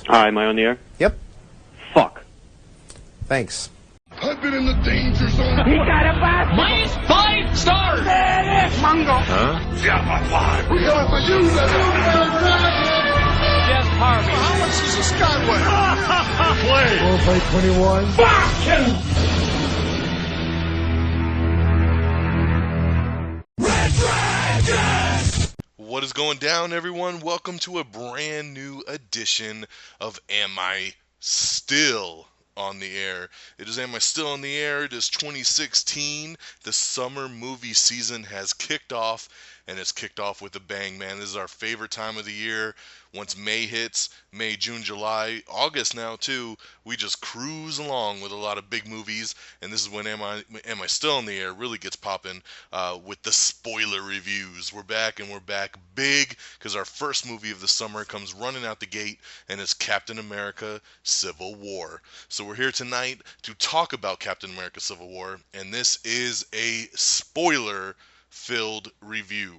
Hi, am I on the air? Yep. Fuck. Thanks. I've been in the danger zone. He got a bath. Minus 5 stars. Mango. Huh? We got for you, Jeff Harvey. How much is a skyway? Play. Roleplay 21. Fuck him. What is going down, everyone? Welcome to a brand new edition of Am I Still on the Air? It is Am I Still on the Air? It is 2016. The summer movie season has kicked off, and it's kicked off with a bang, man. This is our favorite time of the year. Once May hits, May, June, July, August now too, we just cruise along with a lot of big movies, and this is when Am I Still on the Air really gets popping with the spoiler reviews. We're back, and we're back big, because our first movie of the summer comes running out the gate, and it's Captain America Civil War. So we're here tonight to talk about Captain America Civil War, and this is a spoiler-filled review.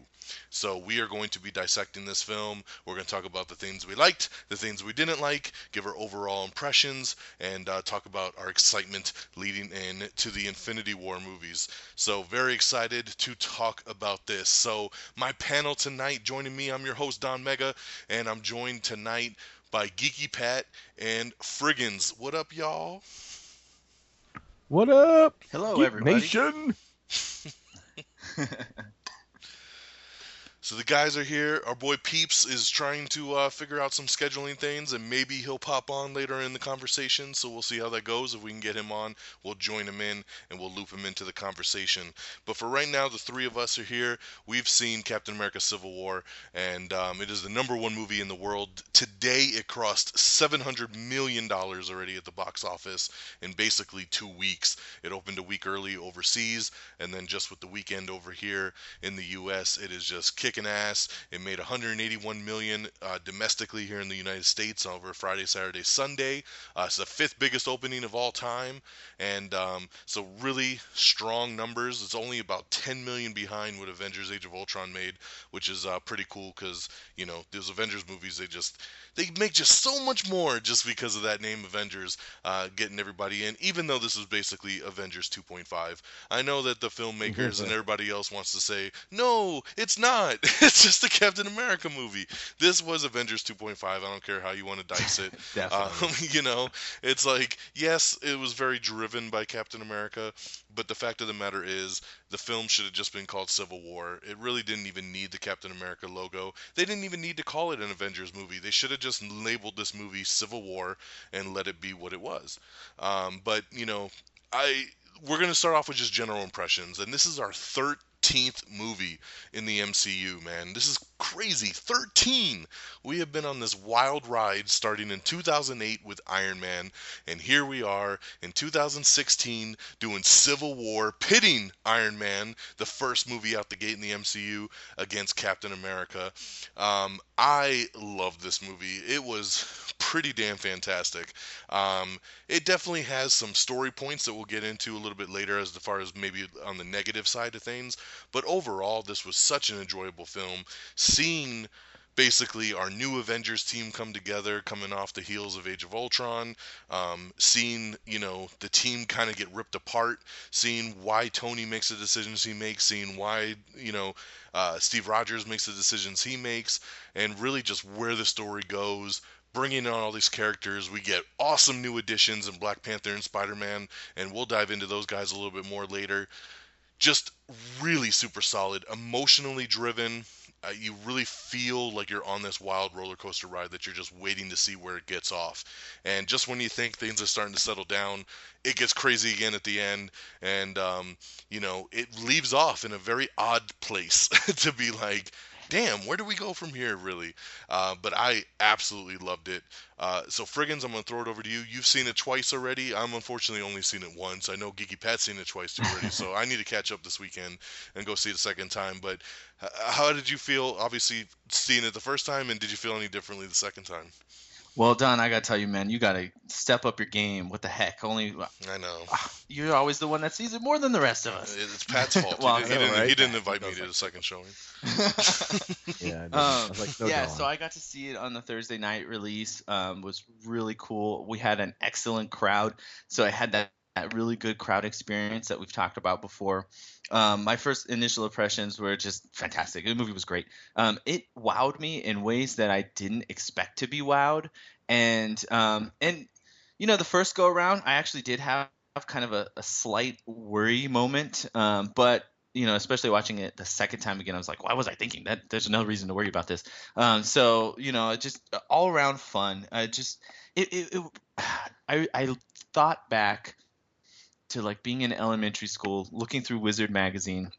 So we are going to be dissecting this film. We're going to talk about the things we liked, the things we didn't like, give our overall impressions, and talk about our excitement leading in to the Infinity War movies. So very excited to talk about this. So my panel tonight, joining me, I'm your host, DONMEGA, and I'm joined tonight by Geeky Pat and Frigginz. What up, y'all? What up? Hello, Geek everybody. Nation. So the guys are here. Our boy Peeps is trying to figure out some scheduling things, and maybe he'll pop on later in the conversation, so we'll see how that goes. If we can get him on, we'll join him in, and we'll loop him into the conversation. But for right now, the three of us are here. We've seen Captain America Civil War, and it is the #1 movie in the world. Today, it crossed $700 million already at the box office in basically 2 weeks. It opened a week early overseas, and then just with the weekend over here in the U.S., it is just kicking ass. It made $181 million domestically here in the United States over Friday, Saturday, Sunday. It's the 5th biggest opening of all time, and so really strong numbers. It's only about 10 million behind what Avengers: Age of Ultron made, which is pretty cool, because you know those Avengers movies, they make just so much more just because of that name Avengers, getting everybody in, even though this is basically Avengers 2.5. I know that the filmmakers and everybody else wants to say, no, it's not. It's just a Captain America movie. This was Avengers 2.5. I don't care how you want to dice it. You know, it's like, yes, it was very driven by Captain America, but the fact of the matter is, the film should have just been called Civil War. It really didn't even need the Captain America logo. They didn't even need to call it an Avengers movie. They should have just labeled this movie Civil War and let it be what it was. But, you know, we're going to start off with just general impressions, and this is our 13th movie in the MCU, man. This is crazy. 13! We have been on this wild ride starting in 2008 with Iron Man, and here we are in 2016 doing Civil War, pitting Iron Man, the first movie out the gate in the MCU, against Captain America. I love this movie. It was pretty damn fantastic. It definitely has some story points that we'll get into a little bit later as far as maybe on the negative side of things, but overall this was such an enjoyable film. Seeing basically our new Avengers team come together, coming off the heels of Age of Ultron, seeing, you know, the team kind of get ripped apart, seeing why Tony makes the decisions he makes, seeing why, you know, Steve Rogers makes the decisions he makes, and really just where the story goes. Bringing on all these characters, we get awesome new additions in Black Panther and Spider-Man, and we'll dive into those guys a little bit more later. Just really super solid, emotionally driven. You really feel like you're on this wild roller coaster ride that you're just waiting to see where it gets off. And just when you think things are starting to settle down, it gets crazy again at the end. And, you know, it leaves off in a very odd place to be like, damn, where do we go from here, really? But I absolutely loved it. So, Frigginz, I'm going to throw it over to you. You've seen it twice already. I'm unfortunately only seen it once. I know Geeky Pat's seen it twice too already, so I need to catch up this weekend and go see it a second time. But how did you feel, obviously, seeing it the first time, and did you feel any differently the second time? Well, Don, I gotta tell you, man, you gotta step up your game. What the heck? I know. You're always the one that sees it more than the rest of us. It's Pat's fault. Well, he didn't invite me to the second showing. Yeah, I was like, no, yeah, Don. so I got to see it on the Thursday night release. Was really cool. We had an excellent crowd, so I had that really good crowd experience that we've talked about before. My first initial impressions were just fantastic. The movie was great. It wowed me in ways that I didn't expect to be wowed, and the first go around, I actually did have kind of a slight worry moment, but especially watching it the second time again, I was like, why was I thinking that? There's no reason to worry about this. So just all around fun. I thought back to like being in elementary school, looking through Wizard magazine,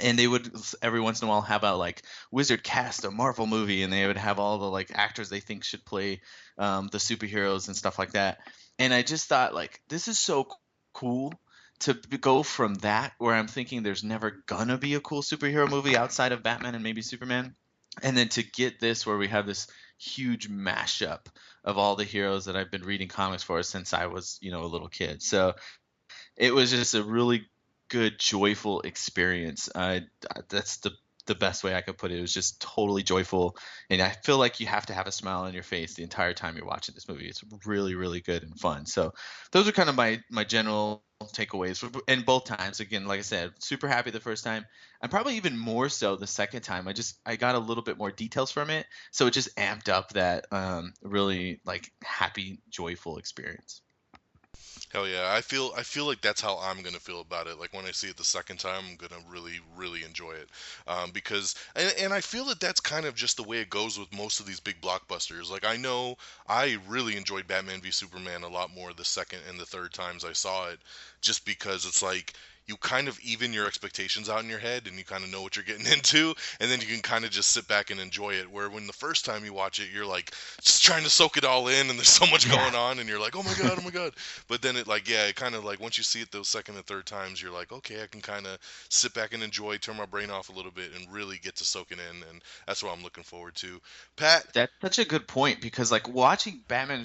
and they would every once in a while have a like Wizard cast a Marvel movie, and they would have all the like actors they think should play the superheroes and stuff like that. And I just thought like, this is so cool to go from that, where I'm thinking there's never gonna be a cool superhero movie outside of Batman and maybe Superman, and then to get this where we have this huge mashup of all the heroes that I've been reading comics for since I was a little kid. So it was just a really good, joyful experience. That's the best way I could put it. It was just totally joyful, and I feel like you have to have a smile on your face the entire time you're watching this movie. It's really, really good and fun. So those are kind of my general takeaways. And both times, again, like I said, super happy the first time. I'm probably even more so the second time. I got a little bit more details from it, so it just amped up that really like happy, joyful experience. Hell yeah, I feel like that's how I'm gonna feel about it. Like when I see it the second time, I'm gonna really, really enjoy it, because I feel that that's kind of just the way it goes with most of these big blockbusters. Like I know I really enjoyed Batman v Superman a lot more the second and the third times I saw it, just because it's like you kind of even your expectations out in your head, and you kind of know what you're getting into, and then you can kind of just sit back and enjoy it. Where when the first time you watch it, you're like just trying to soak it all in, and there's so much going on, and you're like, oh my god. But then it kind of like once you see it those second and third times, you're like, okay, I can kind of sit back and enjoy, turn my brain off a little bit, and really get to soak it in, and that's what I'm looking forward to. Pat, That's such a good point, because like watching Batman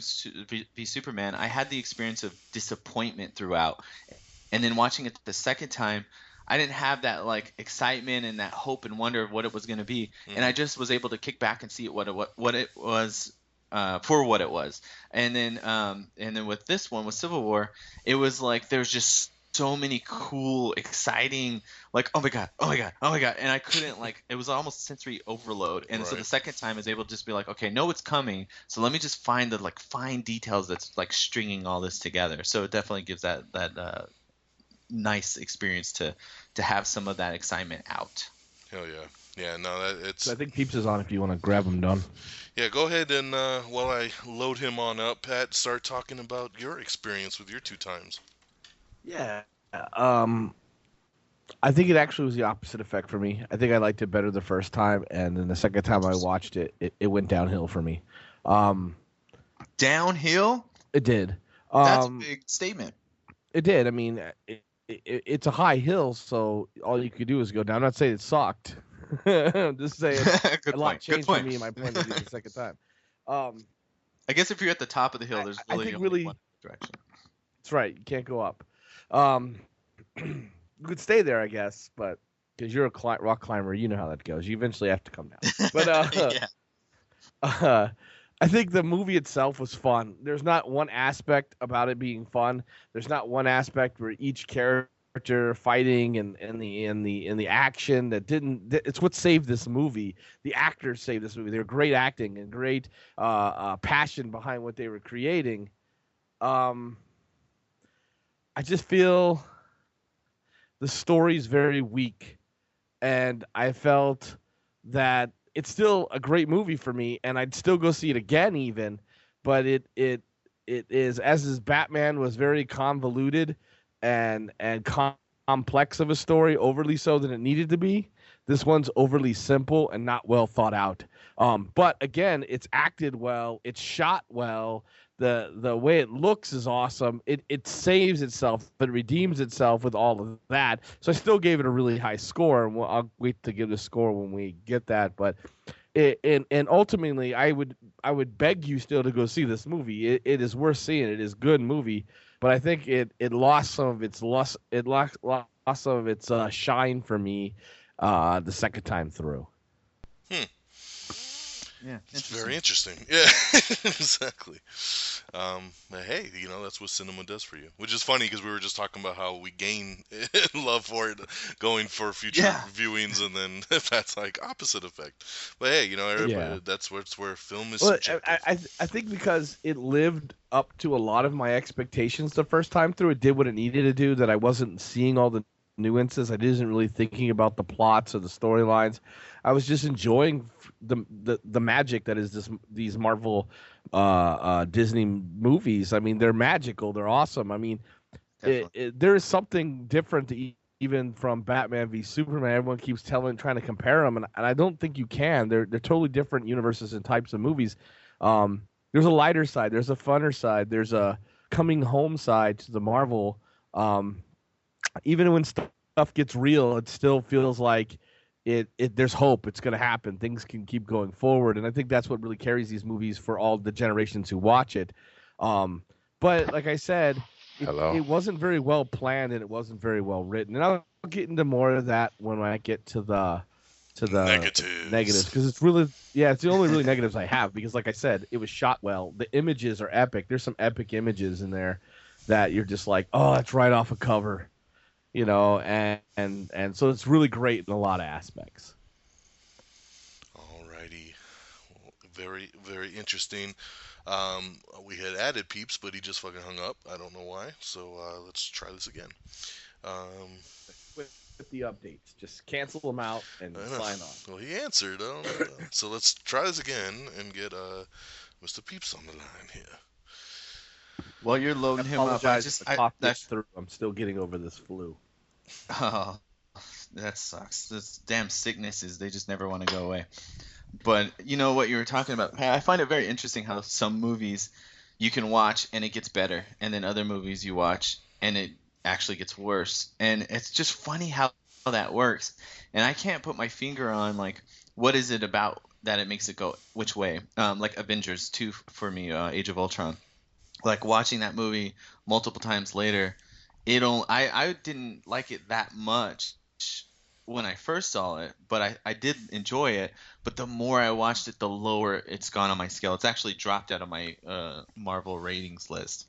v Superman, I had the experience of disappointment throughout. And then watching it the second time, I didn't have that like excitement and that hope and wonder of what it was going to be, and I just was able to kick back and see it what it was for what it was. And then with this one, with Civil War, it was like there's just so many cool, exciting, like oh my god, and I couldn't like it was almost sensory overload. And so the second time I was able to just be like, okay, no, it's coming. So let me just find the like fine details that's like stringing all this together. So it definitely gives that nice experience to have some of that excitement out. hell yeah, no, it's. I think Peeps is on if you want to grab him, Don. Yeah, go ahead and while I load him on up, Pat, start talking about your experience with your two times. Yeah. I think it actually was the opposite effect for me. I think I liked it better the first time, and then the second time I watched it, it went downhill for me. Downhill? It did. That's a big statement. It did. I mean, it's a high hill, so all you could do is go down. I'm not saying it sucked. I'm just saying a lot changed for me in my point of view the second time. I guess if you're at the top of the hill, there's only one direction. That's right. You can't go up. You could stay there, I guess, but because you're a rock climber, you know how that goes. You eventually have to come down. But I think the movie itself was fun. There's not one aspect about it being fun. There's not one aspect where each character fighting and the action that didn't. It's what saved this movie. The actors saved this movie. They're great acting and great passion behind what they were creating. I just feel the story's very weak, and I felt that it's still a great movie for me, and I'd still go see it again even, but it is, as is Batman, was very convoluted and complex of a story, overly so than it needed to be. This one's overly simple and not well thought out. But again, it's acted well, it's shot well. The way it looks is awesome. It saves itself, but redeems itself with all of that. So I still gave it a really high score, and I'll wait to give the score when we get that. But and ultimately, I would beg you still to go see this movie. It is worth seeing. It is a good movie, but I think it lost some of its lost some of its shine for me the second time through. Yeah, it's very interesting. Yeah, exactly. But hey, that's what cinema does for you. Which is funny because we were just talking about how we gain love for it going for future viewings, and then that's like opposite effect. But hey, everybody, that's where film is subjective. I think because it lived up to a lot of my expectations the first time through, it did what it needed to do. That I wasn't seeing all the nuances. I wasn't really thinking about the plots or the storylines. I was just enjoying the magic that is these Marvel Disney movies. I mean, they're magical. They're awesome. I mean, there is something different even from Batman v Superman. Everyone keeps trying to compare them, and I don't think you can. They're totally different universes and types of movies. There's a lighter side. There's a funner side. There's a coming home side to the Marvel. Even when stuff gets real, it still feels like there's hope. It's going to happen. Things can keep going forward, and I think that's what really carries these movies for all the generations who watch it. But like I said, it wasn't very well planned, and it wasn't very well written. And I'll get into more of that when I get to the negatives, because it's the only really negatives I have, because like I said, it was shot well. The images are epic. There's some epic images in there that you're just like, oh, that's right off a cover. And so it's really great in a lot of aspects. Alrighty, well, very, very interesting. We had added Peeps, but he just fucking hung up. I don't know why. So let's try this again. With the updates, just cancel them out and sign on. Well, he answered. So let's try this again and get Mr. Peeps on the line here. While you're loading him up, I'm still getting over this flu. Oh, that sucks. Those damn sicknesses, they just never want to go away. But you know what you were talking about? I find it very interesting how some movies you can watch and it gets better, and then other movies you watch and it actually gets worse. And it's just funny how that works. And I can't put my finger on, like, what is it about that it makes it go which way. Like Avengers 2 for me, Age of Ultron. Like, watching that movie multiple times later, I didn't like it that much when I first saw it, but I did enjoy it. But the more I watched it, the lower it's gone on my scale. It's actually dropped out of my Marvel ratings list.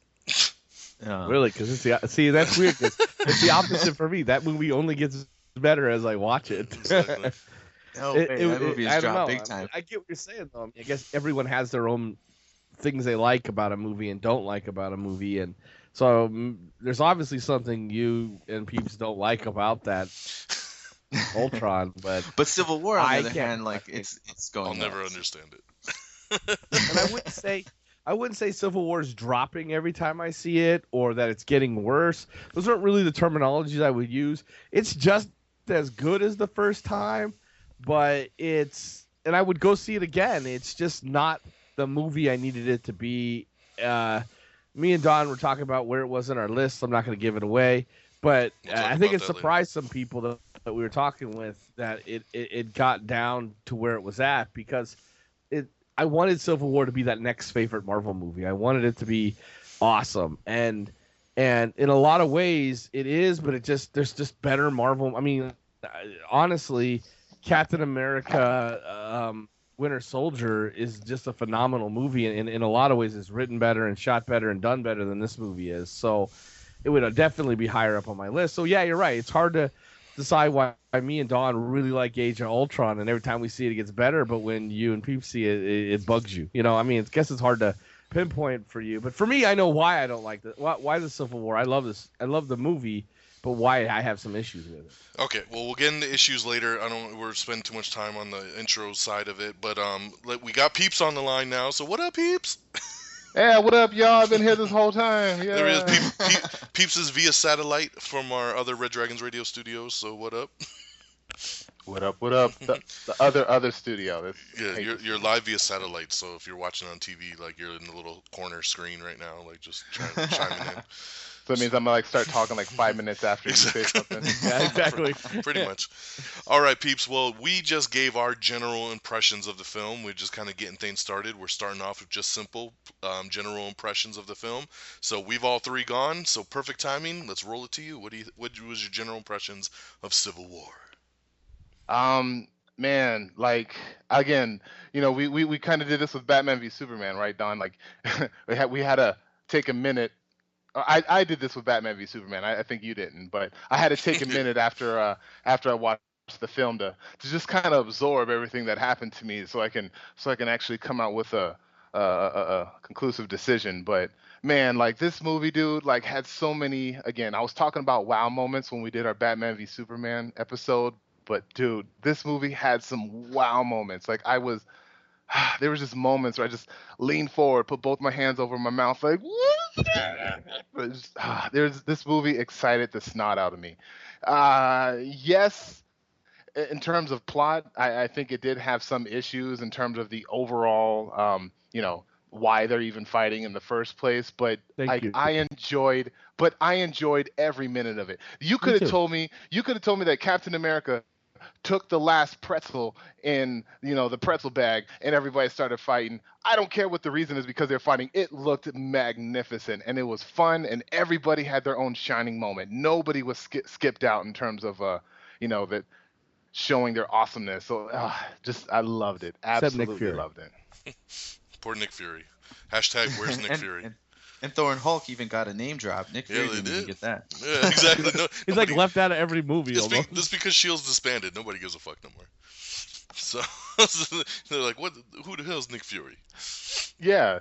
Really? Because that's weird. It's the opposite for me. That movie only gets better as I watch it. Exactly. That movie has dropped big time. I get what you're saying, though. I guess everyone has their own things they like about a movie and don't like about a movie, and so there's obviously something you and Peeps don't like about that Ultron, but Civil War, on the other hand, like it's going. I'll never understand it. And I wouldn't say Civil War is dropping every time I see it, or that it's getting worse. Those aren't really the terminologies I would use. It's just as good as the first time, but and I would go see it again. It's just not the movie I needed it to be. Me and Don were talking about where it was in our list. I'm not going to give it away, but I think it surprised some people that we were talking with that it got down to where it was at, because I wanted Civil War to be that next favorite Marvel movie. I wanted it to be awesome, and in a lot of ways it is, but there's just better Marvel. I mean, honestly, Captain America Winter Soldier is just a phenomenal movie, and in a lot of ways it's written better and shot better and done better than this movie is. So it would definitely be higher up on my list. So yeah, you're right. It's hard to decide why me and Don really like Age of Ultron, and every time we see it, it gets better. But when you and Peeps see it, it bugs you. I mean, I guess it's hard to pinpoint for you. But for me, I know why I don't like this. Why the Civil War? I love this. I love the movie. But why I have some issues with it. Okay, well, we'll get into issues later. We're spending too much time on the intro side of it, but we got Peeps on the line now. So what up, Peeps? Yeah, what up, y'all? I've been here this whole time. Yeah. There is. Peeps is via satellite from our other Red Dragons radio studios. So what up? What up? What up? The other studio. You're live via satellite. So if you're watching on TV, like, you're in the little corner screen right now, like, just chiming in. So it means I'm gonna like start talking like 5 minutes after you say something. Yeah, exactly. Pretty much. All right, peeps. Well, we just gave our general impressions of the film. We're just kind of getting things started. We're starting off with just simple general impressions of the film. So we've all three gone. So perfect timing. Let's roll it to you. What was your general impressions of Civil War? Man, like again, we kind of did this with Batman v Superman, right, Don? Like we had to take a minute. I did this with Batman v Superman. I think you didn't, but I had to take a minute after I watched the film to just kind of absorb everything that happened to me, so I can actually come out with a conclusive decision. But man, like this movie, dude, like had so many. Again, I was talking about wow moments when we did our Batman v Superman episode, but dude, this movie had some wow moments. Like there was just moments where I just leaned forward, put both my hands over my mouth, like, there's this movie excited the snot out of me. Yes, in terms of plot, I think it did have some issues in terms of the overall, why they're even fighting in the first place. But I enjoyed every minute of it. You could have told me that Captain America took the last pretzel in, the pretzel bag, and everybody started fighting. I don't care what the reason is because they're fighting. It looked magnificent, and it was fun, and everybody had their own shining moment. Nobody was skipped out in terms of, that showing their awesomeness. So, I loved it. Absolutely loved it. Poor Nick Fury. Hashtag where's Nick Fury? And Thor and Hulk even got a name drop. Nick Fury didn't even get that. Yeah, exactly. No, He's like left out of every movie. This because S.H.I.E.L.D.'s disbanded. Nobody gives a fuck no more. So they're like, who the hell's Nick Fury? Yeah,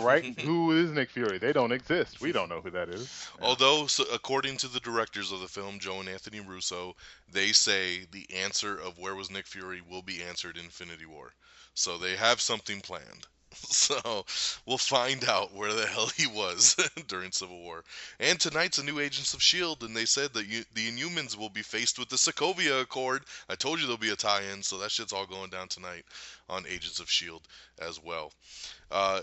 right? Who is Nick Fury? They don't exist. We don't know who that is. Although, according to the directors of the film, Joe and Anthony Russo, they say the answer of where was Nick Fury will be answered in Infinity War. So they have something planned. So we'll find out where the hell he was during Civil War. And tonight's a new Agents of S.H.I.E.L.D., and they said that the Inhumans will be faced with the Sokovia Accord. I told you there'll be a tie-in, so that shit's all going down tonight on Agents of S.H.I.E.L.D. as well.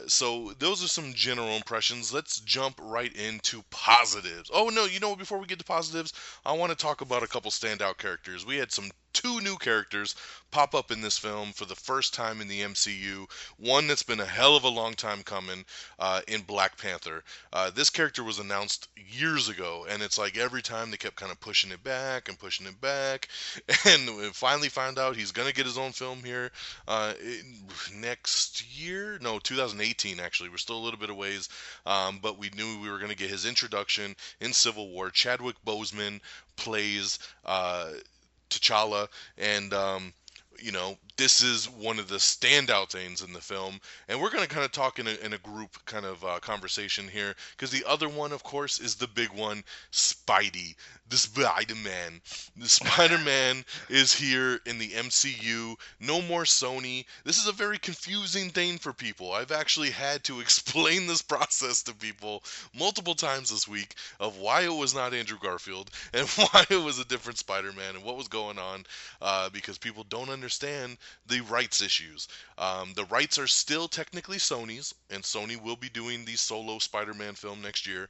So those are some general impressions. Let's jump right into positives. Oh, no, before we get to positives, I want to talk about a couple standout characters. We had two new characters pop up in this film for the first time in the MCU. One that's been a hell of a long time coming in Black Panther. This character was announced years ago, and it's like every time they kept kind of pushing it back, and we finally found out he's going to get his own film here next year. No, 2018 actually. We're still a little bit of ways, but we knew we were going to get his introduction in Civil War. Chadwick Boseman plays T'Challa, and this is one of the standout things in the film, and we're going to kind of talk in a group kind of conversation here, because the other one, of course, is the big one, Spidey, the Spider-Man. The Spider-Man is here in the MCU. No more Sony. This is a very confusing thing for people. I've actually had to explain this process to people multiple times this week of why it was not Andrew Garfield and why it was a different Spider-Man and what was going on, because people don't understand the rights issues. The rights are still technically Sony's, and Sony will be doing the solo Spider-Man film next year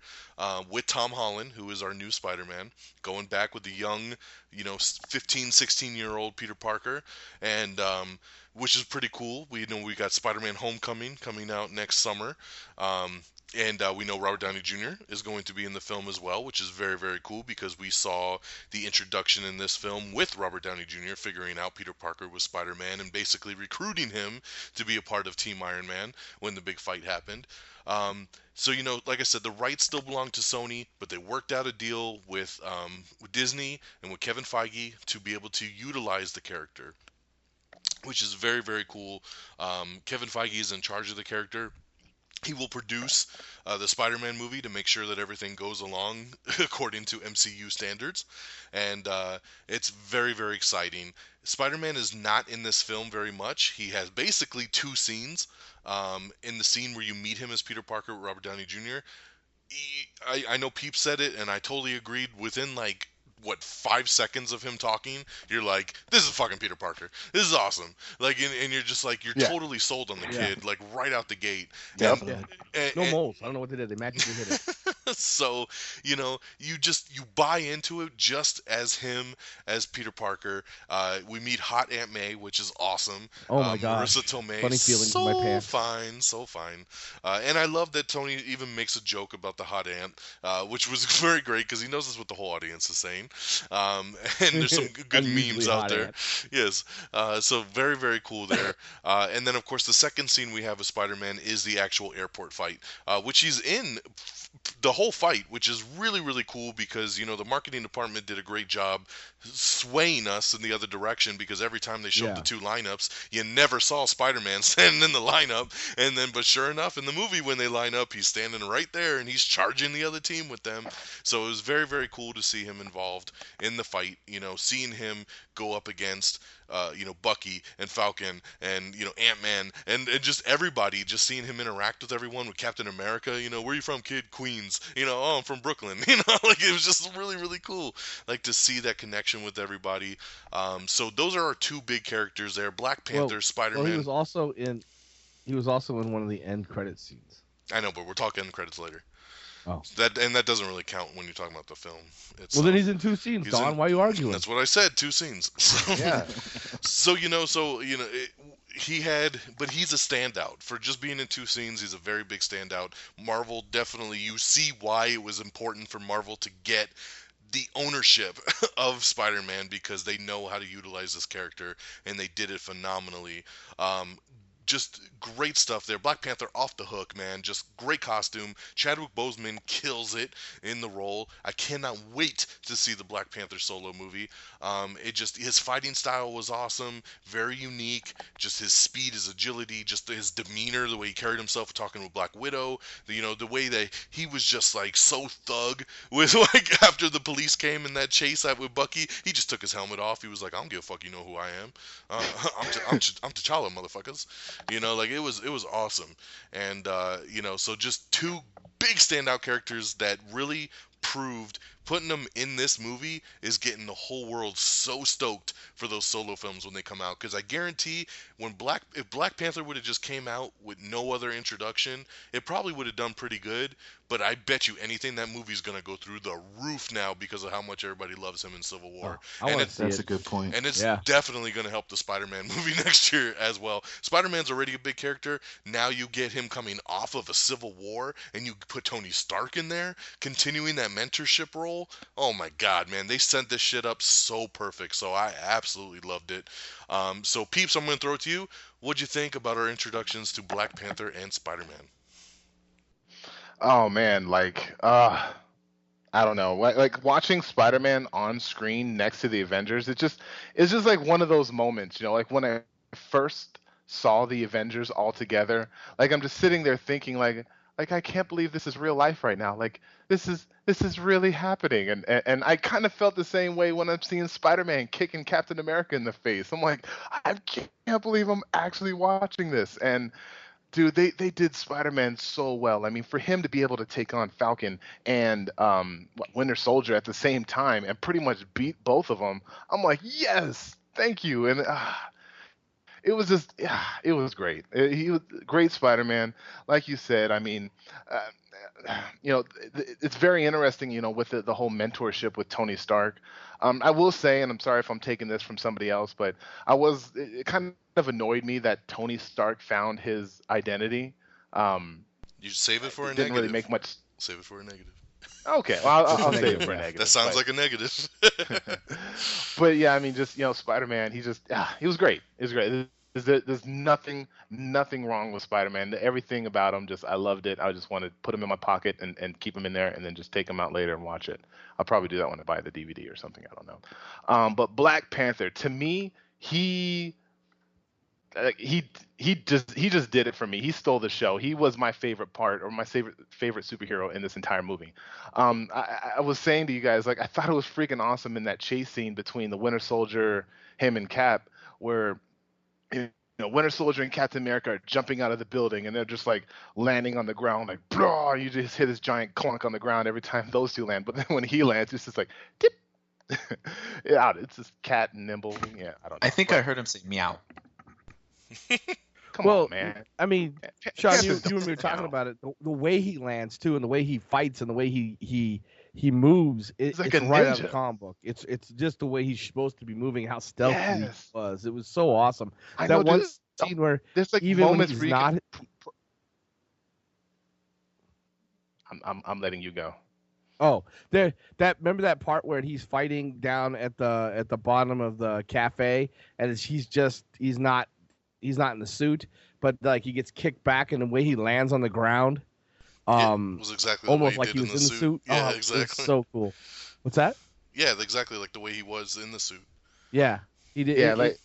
with Tom Holland, who is our new Spider-Man, going back with the young, 15, 16-year-old Peter Parker, and which is pretty cool. We got Spider-Man Homecoming coming out next summer. And we know Robert Downey Jr. is going to be in the film as well, which is very, very cool because we saw the introduction in this film with Robert Downey Jr. figuring out Peter Parker was Spider-Man and basically recruiting him to be a part of Team Iron Man when the big fight happened. So, like I said, the rights still belong to Sony, but they worked out a deal with Disney and with Kevin Feige to be able to utilize the character, which is very, very cool. Kevin Feige is in charge of the character. He will produce the Spider-Man movie to make sure that everything goes along according to MCU standards. And it's very, very exciting. Spider-Man is not in this film very much. He has basically two scenes. In the scene where you meet him as Peter Parker with Robert Downey Jr., I know Peeps said it, and I totally agreed. Within 5 seconds of him talking, you're like, this is fucking Peter Parker. This is awesome. And you're just you're totally sold on the kid, right out the gate. Yeah. No moles. I don't know what they did. They magically hit it. So, you buy into it just as him, as Peter Parker. We meet hot Aunt May, which is awesome. Oh my gosh. Marissa Tomei, Funny feelings in my pants. so fine. And I love that Tony even makes a joke about the hot aunt, which was very great because he knows that's what the whole audience is saying. And there's some good memes out there. Aunt. Yes. So very, very cool there. And then, of course, the second scene we have of Spider-Man is the actual airport fight, which he's in the whole fight, which is really, really cool because, the marketing department did a great job swaying us in the other direction because every time they showed the two lineups, you never saw Spider-Man standing in the lineup. But sure enough, in the movie when they line up, he's standing right there and he's charging the other team with them. So it was very, very cool to see him involved in the fight, seeing him go up against Bucky and Falcon and Ant-Man and just everybody, just seeing him interact with everyone, with Captain America, where you from, kid? Queens. Oh, I'm from Brooklyn. Like it was just really, really cool, like to see that connection with everybody. So those are our two big characters there: Black Panther, Spider-Man. Well, he was also in one of the end credit scenes. I know, but we're talking end credits later. Oh. That doesn't really count when you're talking about the film. Then he's in two scenes, Don. Why are you arguing? That's what I said, two scenes. Yeah. But he's a standout. For just being in two scenes, he's a very big standout. Marvel definitely, you see why it was important for Marvel to get the ownership of Spider-Man because they know how to utilize this character, and they did it phenomenally. Just great stuff there. Black Panther off the hook, man. Just great costume. Chadwick Boseman kills it in the role. I cannot wait to see the Black Panther solo movie. His fighting style was awesome, very unique. Just his speed, his agility, just his demeanor, the way he carried himself talking with Black Widow. The way that he was just like so thug with like after the police came in that chase with Bucky, he just took his helmet off. He was like, I don't give a fuck. You know who I am. I'm T'Challa, motherfuckers. It was awesome. And so just two big standout characters that really proved putting them in this movie is getting the whole world so stoked for those solo films when they come out. Because I guarantee if Black Panther would have just came out with no other introduction, it probably would have done pretty good. But I bet you anything that movie's going to go through the roof now because of how much everybody loves him in Civil War. That's a good point. And it's definitely going to help the Spider-Man movie next year as well. Spider-Man's already a big character. Now you get him coming off of a Civil War, and you put Tony Stark in there, continuing that mentorship role. Oh my God, man. They sent this shit up so perfect. So I absolutely loved it. So Peeps, I'm going to throw it to you. What'd you think about our introductions to Black Panther and Spider-Man? Oh man, I don't know. Like watching Spider-Man on screen next to the Avengers, it's just like one of those moments, like when I first saw the Avengers all together, like I'm just sitting there thinking like I can't believe this is real life right now. Like this is really happening. And I kind of felt the same way when I'm seeing Spider-Man kicking Captain America in the face. I'm like, I can't believe I'm actually watching this. And dude, they did Spider-Man so well. I mean, for him to be able to take on Falcon and Winter Soldier at the same time and pretty much beat both of them, I'm like, yes, thank you. And it was just, it was great. He was great Spider-Man. Like you said, I mean, it's very interesting, with the whole mentorship with Tony Stark. I will say, and I'm sorry if I'm taking this from somebody else, but it kind of annoyed me that Tony Stark found his identity. You save it for a negative. Didn't really make much. Save it for a negative. Okay, well, I'll save it for a negative. That sounds like a negative. But yeah, I mean, just Spider-Man. He was great. It was great. There's nothing wrong with Spider-Man. Everything about him, I loved it. I just want to put him in my pocket and keep him in there, and then just take him out later and watch it. I'll probably do that when I buy the DVD or something. I don't know. But Black Panther, to me, he just did it for me. He stole the show. He was my favorite part, or my favorite superhero in this entire movie. I was saying to you guys, I thought it was freaking awesome in that chase scene between the Winter Soldier, him and Cap, where Winter Soldier and Captain America are jumping out of the building, and they're just landing on the ground, blah, you just hear this giant clunk on the ground every time those two land. But then when he lands, it's just tip. Yeah, it's just cat and nimble. Yeah, I don't know. I think I heard him say meow. Come Well, on, man. I mean, Sean, Panthers you and me were don't talking count. about it. The way he lands too, and the way he fights, and the way he moves. He's like It's a right out of the ninja. comic book. It's just the way he's supposed to be moving, how stealthy he Yes. was. It was so awesome. I That know, one dude. scene where There's like even when moments he's where you not. I'm letting you go. Oh, remember that part where he's fighting down at the bottom of the cafe, and he's not in the suit, but like he gets kicked back, and the way he lands on the ground, It was exactly the almost way like he he did was in the suit. Yeah, It was exactly. so cool. What's that? Yeah, exactly like the way he was in the suit. Yeah, he did. Yeah, it like was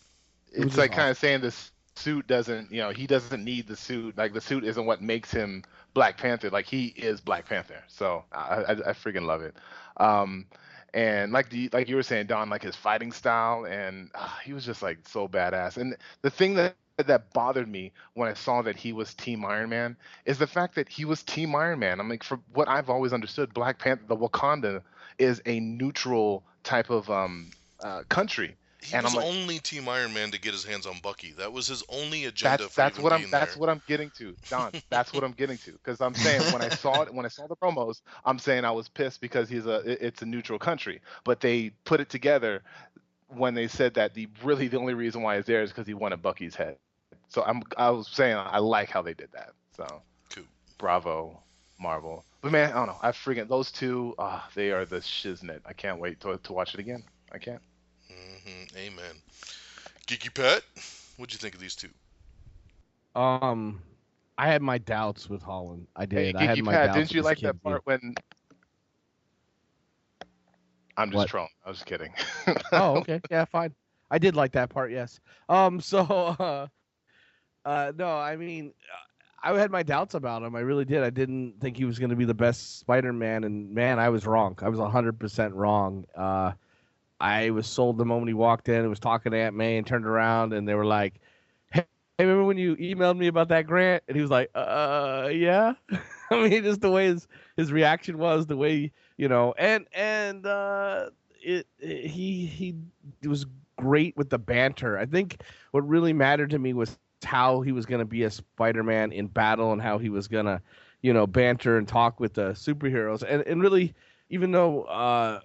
it's just like kind awesome. of saying this suit doesn't, he doesn't need the suit. Like the suit isn't what makes him Black Panther. Like he is Black Panther. So I freaking love it. And like like you were saying, Don, like his fighting style, and he was just like so badass. And the thing that bothered me when I saw that he was Team Iron Man is the fact that he was Team Iron Man. I'm like, for what I've always understood, Black Panther, the Wakanda, is a neutral type of country. He And was I'm like, only Team Iron Man to get his hands on Bucky. That was his only agenda for that's even what being there. that's what I'm getting to, Don. That's what I'm getting to, because I'm saying when I saw the promos, I'm saying I was pissed because it's a neutral country, but they put it together when they said that the only reason why he's there is because he wanted Bucky's head. So I was saying I like how they did that. So Cool. bravo, Marvel. But man, I don't know. I freaking those two. They are the shiznit. I can't wait to watch it again. I can't. Amen. Geeky Pat, what'd you think of these two? I had my doubts with Holland. I did. Hey, I had Geeky my Pat, doubts. didn't you with like this that kid, part when? I'm just What? trolling. I was just kidding. Oh, okay. Yeah, fine. I did like that part, yes. No, I mean, I had my doubts about him. I really did. I didn't think he was going to be the best Spider-Man, and man, I was wrong. I was 100% wrong. I was sold the moment he walked in and was talking to Aunt May and turned around, and they were like, hey, remember when you emailed me about that grant? And he was like, yeah. I mean, just the way his reaction was, the way, he was great with the banter. I think what really mattered to me was how he was going to be a Spider-Man in battle and how he was going to, banter and talk with the superheroes. And really, even though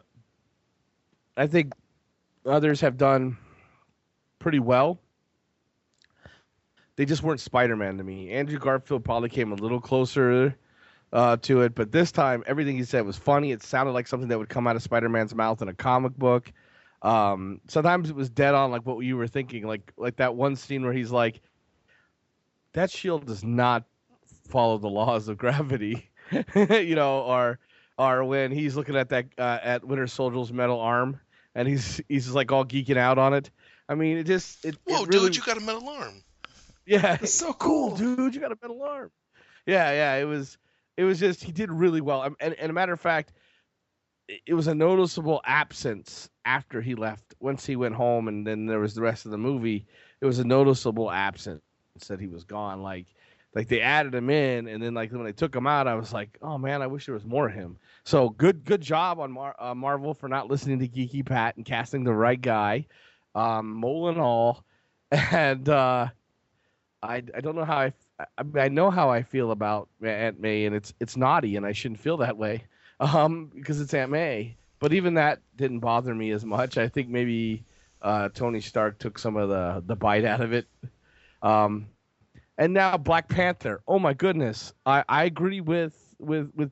I think others have done pretty well, they just weren't Spider-Man to me. Andrew Garfield probably came a little closer to it, but this time everything he said was funny. It sounded like something that would come out of Spider-Man's mouth in a comic book. Sometimes it was dead on, like what you were thinking, like that one scene where he's like, that shield does not follow the laws of gravity, or when he's looking at that at Winter Soldier's metal arm and he's just like all geeking out on it. I mean, Whoa, it really, dude, you got a metal arm. yeah, It's so cool. dude, you got a metal arm. Yeah, it was just, he did really well. And a matter of fact, it was a noticeable absence after he left. Once he went home and then there was the rest of the movie, it was a noticeable absence that he was gone. Like they added him in, and then like when they took him out, I was like, oh man, I wish there was more of him. So good job on Marvel for not listening to Geeky Pat and casting the right guy, mole and all. And I don't know how I know how I feel about Aunt May, and it's naughty, and I shouldn't feel that way, because it's Aunt May. But even that didn't bother me as much. I think maybe Tony Stark took some of the bite out of it. And now Black Panther. Oh my goodness, I agree with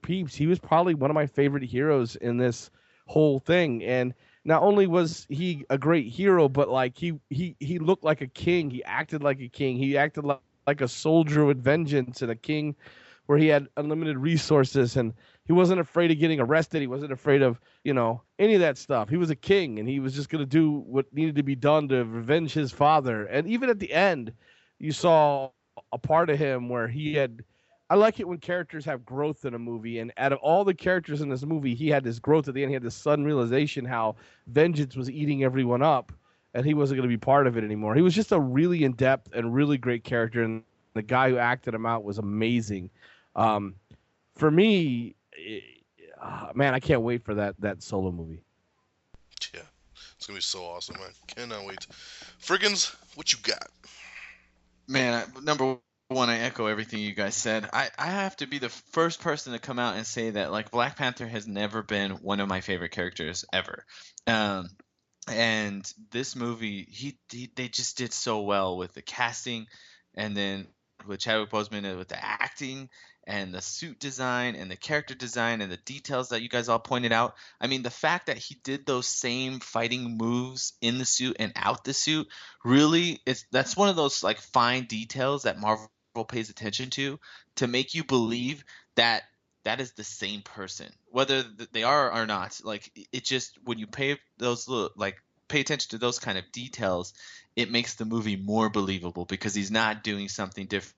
Peeps. He was probably one of my favorite heroes in this whole thing. And not only was he a great hero, but like he looked like a king. He acted like a king. He acted like a soldier with vengeance and a king where he had unlimited resources, and he wasn't afraid of getting arrested. He wasn't afraid of, any of that stuff. He was a king, and he was just going to do what needed to be done to revenge his father. And even at the end, you saw a part of him where I like it when characters have growth in a movie, and out of all the characters in this movie, he had this growth at the end. He had this sudden realization how vengeance was eating everyone up, and he wasn't going to be part of it anymore. He was just a really in-depth and really great character, and the guy who acted him out was amazing. For me, man, I can't wait for that solo movie. Yeah, it's gonna be so awesome, man. Cannot wait. Frigginz, what you got? Man, number one, I echo everything you guys said. I have to be the first person to come out and say that like Black Panther has never been one of my favorite characters ever. Um, and this movie, they just did so well with the casting, and then with Chadwick Boseman with the acting and the suit design and the character design and the details that you guys all pointed out. I mean, the fact that he did those same fighting moves in the suit and out the suit, really, that's one of those like fine details that Marvel pays attention to make you believe that that is the same person, whether they are or not. Like it just, when you pay those little, like, pay attention to those kind of details, it makes the movie more believable because he's not doing something different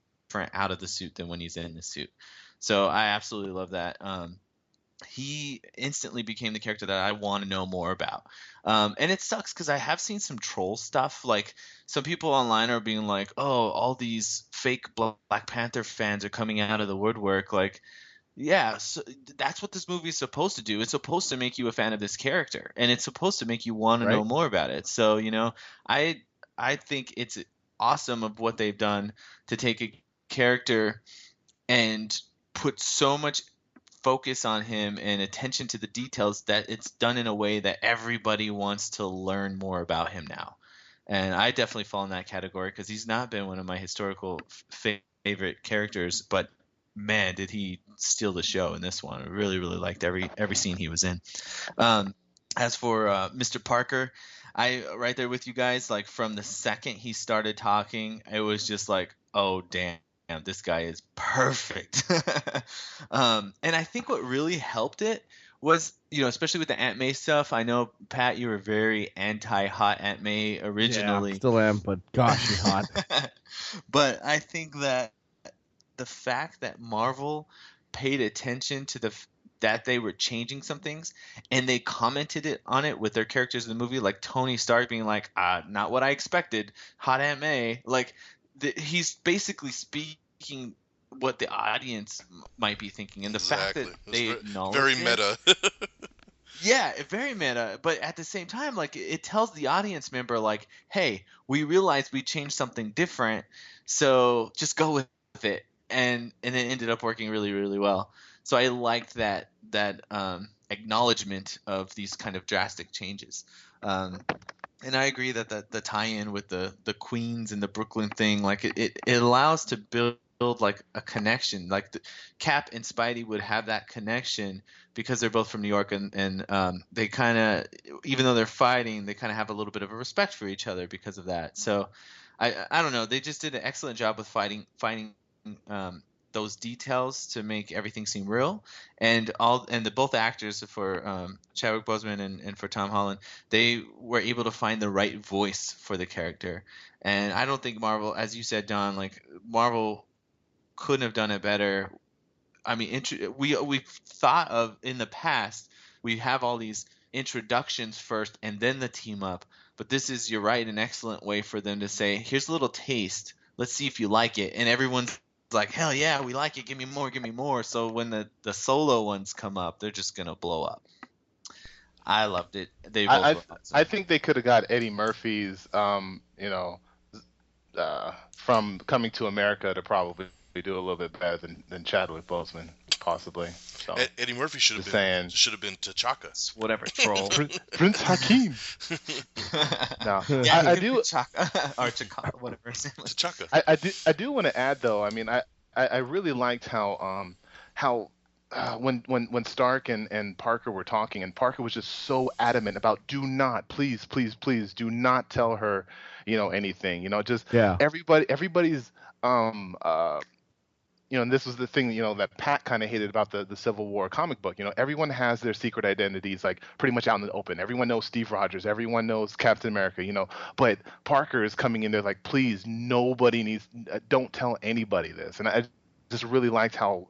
out of the suit than when he's in the suit. So I absolutely love that. He instantly became the character that I want to know more about. And it sucks because I have seen some troll stuff. Like some people online are being like, oh, all these fake Black Panther fans are coming out of the woodwork. Like, yeah, so that's what this movie is supposed to do. It's supposed to make you a fan of this character, and it's supposed to make you want to know more about it. So, I think it's awesome of what they've done to take a character and put so much focus on him and attention to the details that it's done in a way that everybody wants to learn more about him now. And I definitely fall in that category because he's not been one of my historical favorite characters, but man, did he steal the show in this one. I really, really liked every scene he was in. As for Mr. Parker, I right there with you guys, like from the second he started talking, it was just like, oh, damn, this guy is perfect. And I think what really helped it was, especially with the Aunt May stuff. I know, Pat, you were very anti-hot Aunt May originally. Yeah, still am, but gosh, she's hot. But I think that the fact that Marvel paid attention to that they were changing some things, and they commented on it with their characters in the movie, like Tony Stark being like, not what I expected, hot Aunt May. Like, he's basically speaking what the audience might be thinking, and the fact that they acknowledge very meta. Yeah, very meta, but at the same time, like, it tells the audience member, like, hey, we realized we changed something different, so just go with it. And it ended up working really, really well. So I liked that acknowledgement of these kind of drastic changes. And I agree that the tie-in with the Queens and the Brooklyn thing, like it allows to build like a connection. Like Cap and Spidey would have that connection because they're both from New York, and they kind of, even though they're fighting, they kind of have a little bit of a respect for each other because of that. So I don't know, they just did an excellent job with finding those details to make everything seem real, and both actors for Chadwick Boseman and for Tom Holland, they were able to find the right voice for the character. And I don't think Marvel, as you said, Don, like Marvel couldn't have done it better. I mean, we've thought of in the past, we have all these introductions first and then the team up, but this is, you're right, an excellent way for them to say, here's a little taste, let's see if you like it, and everyone's like, hell yeah, we like it, give me more. So when the solo ones come up, they're just gonna blow up. I loved it. I think they could have got Eddie Murphy's from Coming to America to probably do a little bit better than Chadwick Boseman, possibly. So, Eddie Murphy should have been T'Chaka. Whatever, troll. Prince Hakeem. No, yeah, I do. Or T'Chaka, whatever. T'Chaka. I do want to add though. I mean, I really liked how when Stark and Parker were talking, and Parker was just so adamant about, do not, please do not tell her, anything. Everybody's and this was the thing, that Pat kind of hated about the Civil War comic book. Everyone has their secret identities, like pretty much out in the open. Everyone knows Steve Rogers. Everyone knows Captain America, but Parker is coming in there like, please, nobody needs, don't tell anybody this. And I just really liked how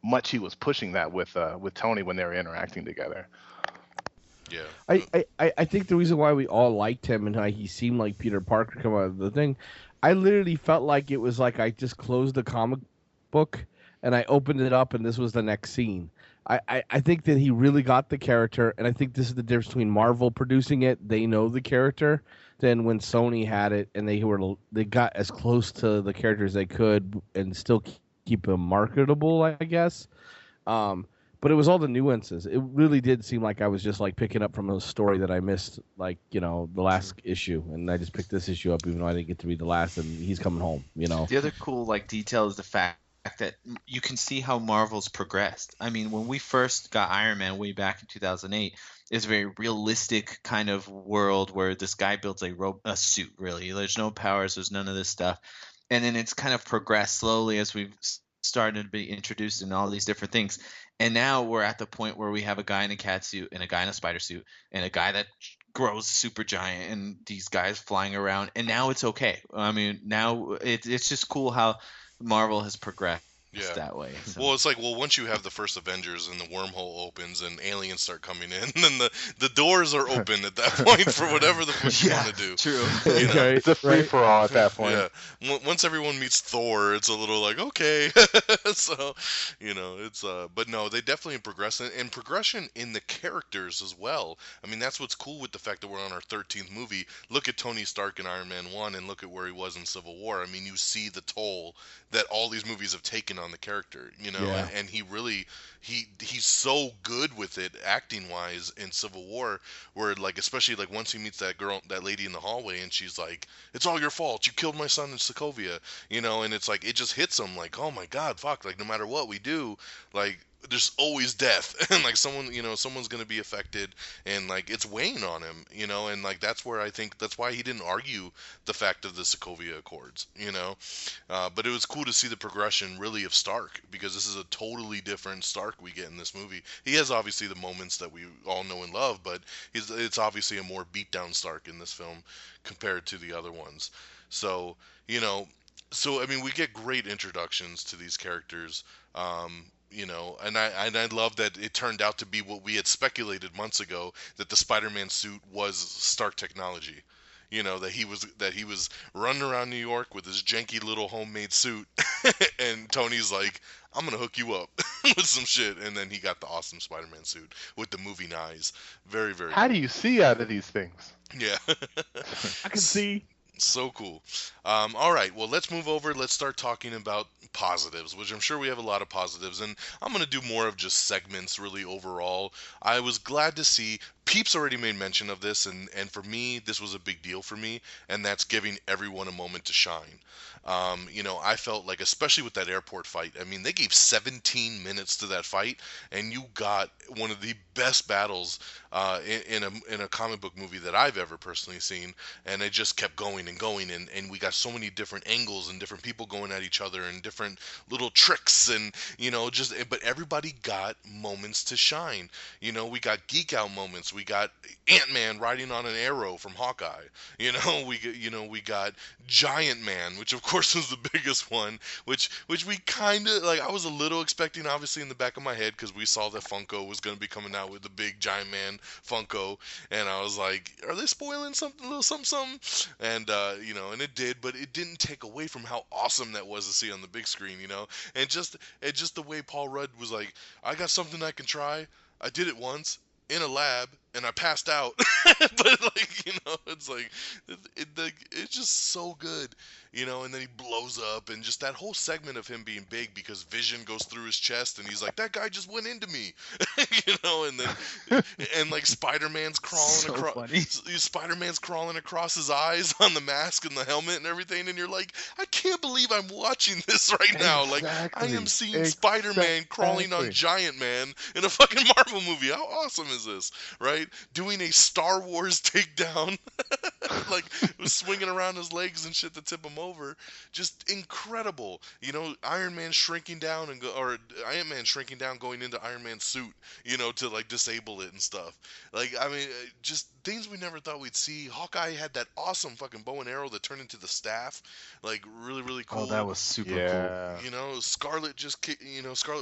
much he was pushing that with Tony when they were interacting together. Yeah. I think the reason why we all liked him and how he seemed like Peter Parker come out of the thing, I literally felt like it was like I just closed the comic book and I opened it up, and this was the next scene. I think that he really got the character, and I think this is the difference between Marvel producing it, they know the character, than when Sony had it, and they got as close to the character as they could and still keep him marketable, I guess. But it was all the nuances. It really did seem like I was just like picking up from a story that I missed, like, you know, the last issue, and I just picked this issue up, even though I didn't get to read the last, and he's coming home, you know. The other cool like detail is the fact that you can see how Marvel's progressed. I mean, when we first got Iron Man way back in 2008, it's a very realistic kind of world where this guy builds a suit, really. There's no powers, there's none of this stuff. And then it's kind of progressed slowly as we've started to be introduced in all these different things. And now we're at the point where we have a guy in a cat suit and a guy in a spider suit and a guy that grows super giant and these guys flying around. And now it's okay. I mean, now it's just cool how Marvel has progressed that way. So. Well, it's like, once you have the first Avengers and the wormhole opens and aliens start coming in, then the doors are open at that point for whatever the fuck you want to do. True. You know? It's a free-for-all at that point. Yeah. Once everyone meets Thor, it's a little like, okay. So, you know, it's but no, they definitely progress, and progression in the characters as well. I mean, that's what's cool with the fact that we're on our 13th movie. Look at Tony Stark in Iron Man 1 and look at where he was in Civil War. I mean, you see the toll that all these movies have taken on the character, you know, and he really, he's so good with it acting wise in Civil War, where like, especially like once he meets that lady in the hallway and she's like, it's all your fault, you killed my son in Sokovia, you know, and it's like, it just hits him like, oh my God, fuck, like no matter what we do, like there's always death and like someone's going to be affected and like it's weighing on him, you know, and like that's where I think that's why he didn't argue the fact of the Sokovia Accords, you know, but it was cool to see the progression really of Stark, because this is a totally different Stark we get in this movie. He has obviously the moments that we all know and love, but it's obviously a more beat down Stark in this film compared to the other ones. So, you know, I mean, we get great introductions to these characters, you know, and I love that it turned out to be what we had speculated months ago, that the Spider-Man suit was Stark technology. You know, that he was running around New York with his janky little homemade suit, and Tony's like, I'm gonna hook you up with some shit, and then he got the awesome Spider-Man suit with the moving eyes. Very, very How cool. do you see out of these things? Yeah. I can see. So cool. All right, well, let's move over. Let's start talking about positives, which I'm sure we have a lot of positives, and I'm going to do more of just segments really overall. I was glad to see Peeps already made mention of this, and for me, this was a big deal for me, and that's giving everyone a moment to shine. You know, I felt like, especially with that airport fight, I mean, they gave 17 minutes to that fight, and you got one of the best battles in a comic book movie that I've ever personally seen, and it just kept going and going, and we got so many different angles and different people going at each other and different little tricks, and, you know, but everybody got moments to shine. You know, we got geek out moments. We got Ant-Man riding on an arrow from Hawkeye. You know, we got Giant Man, which of course was the biggest one, which we kind of, like, I was a little expecting, obviously, in the back of my head, because we saw that Funko was going to be coming out with the big Giant Man Funko, and I was like, are they spoiling something, a little something? And, you know, and it did, but it didn't take away from how awesome that was to see on the big screen, you know, and just the way Paul Rudd was like, I got something I can try. I did it once in a lab and I passed out. But like, you know, it's like it's just so good, you know, and then he blows up, and just that whole segment of him being big because Vision goes through his chest and he's like, that guy just went into me. You know, and then and like Spider-Man's crawling across his eyes on the mask and the helmet and everything, and you're like, I can't believe I'm watching this right now. Like, I am seeing Spider-Man crawling on Giant Man in a fucking Marvel movie. How awesome is this, right? Doing a Star Wars takedown, like swinging around his legs and shit to tip him over. Just incredible. You know, Iron Man shrinking down or Ant-Man shrinking down going into Iron Man's suit, you know, to like disable it and stuff. Like, I mean, just things we never thought we'd see. Hawkeye had that awesome fucking bow and arrow that turned into the staff. Like, really, really cool. Oh, that was super cool. You know, Scarlet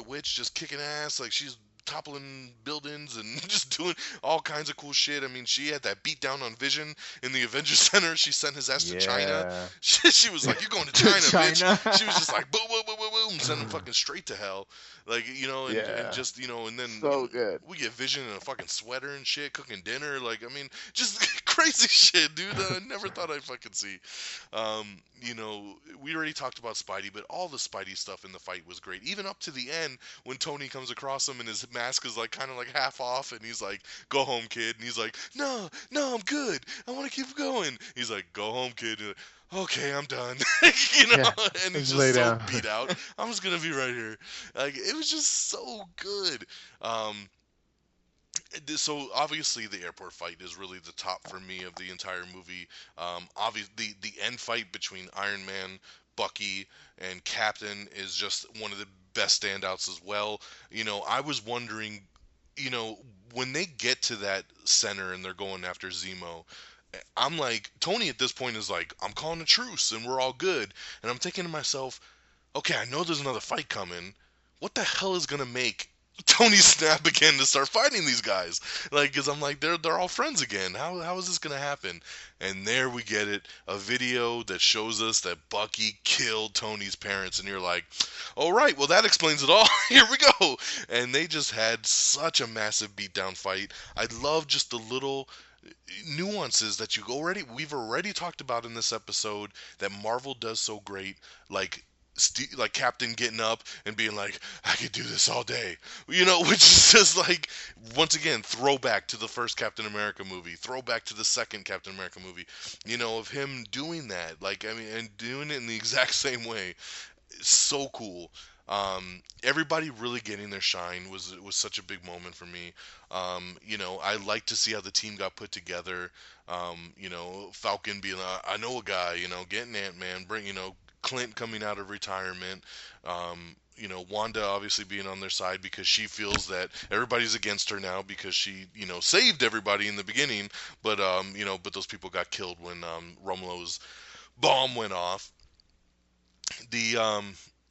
Witch just kicking ass. Like, she's toppling buildings and just doing all kinds of cool shit. I mean, she had that beat down on Vision in the Avengers Center. She sent his ass to China. She was like, "You're going to China, bitch." She was just like, boom, boom, boom, boom, boom, send him fucking straight to hell. Like, and just, and then so good. We get Vision in a fucking sweater and shit, cooking dinner. Like, I mean, just crazy shit, dude. I never thought I'd fucking see. We already talked about Spidey, but all the Spidey stuff in the fight was great. Even up to the end when Tony comes across him and his mask is like kind of like half off, and he's like, "Go home, kid," and he's like, "No, I'm good. I want to keep going." He's like, "Go home, kid." And okay, I'm done. And he's just so beat out. I'm just gonna be right here. Like, it was just so good. So obviously the airport fight is really the top for me of the entire movie. Obviously the end fight between Iron Man, Bucky, and Captain is just one of the best standouts as well. I was wondering, when they get to that center and they're going after Zemo, I'm like, Tony at this point is like, "I'm calling a truce and we're all good." And I'm thinking to myself, okay, I know there's another fight coming. What the hell is going to make Tony snap again to start fighting these guys? Like, because I'm like, they're all friends again. How is this going to happen? And there we get it, a video that shows us that Bucky killed Tony's parents. And you're like, all right, well, that explains it all. Here we go. And they just had such a massive beatdown fight. I love just the little nuances that we've already talked about in this episode that Marvel does so great, like Captain getting up and being like, "I could do this all day," which is just like, once again, throwback to the first Captain America movie, throwback to the second Captain America movie, of him doing that, like, I mean, and doing it in the exact same way. It's so cool. Everybody really getting their shine was such a big moment for me. I like to see how the team got put together. Falcon being, I know a guy, getting Ant-Man, Clint coming out of retirement. Wanda obviously being on their side because she feels that everybody's against her now because she, saved everybody in the beginning, but those people got killed when Romelo's bomb went off.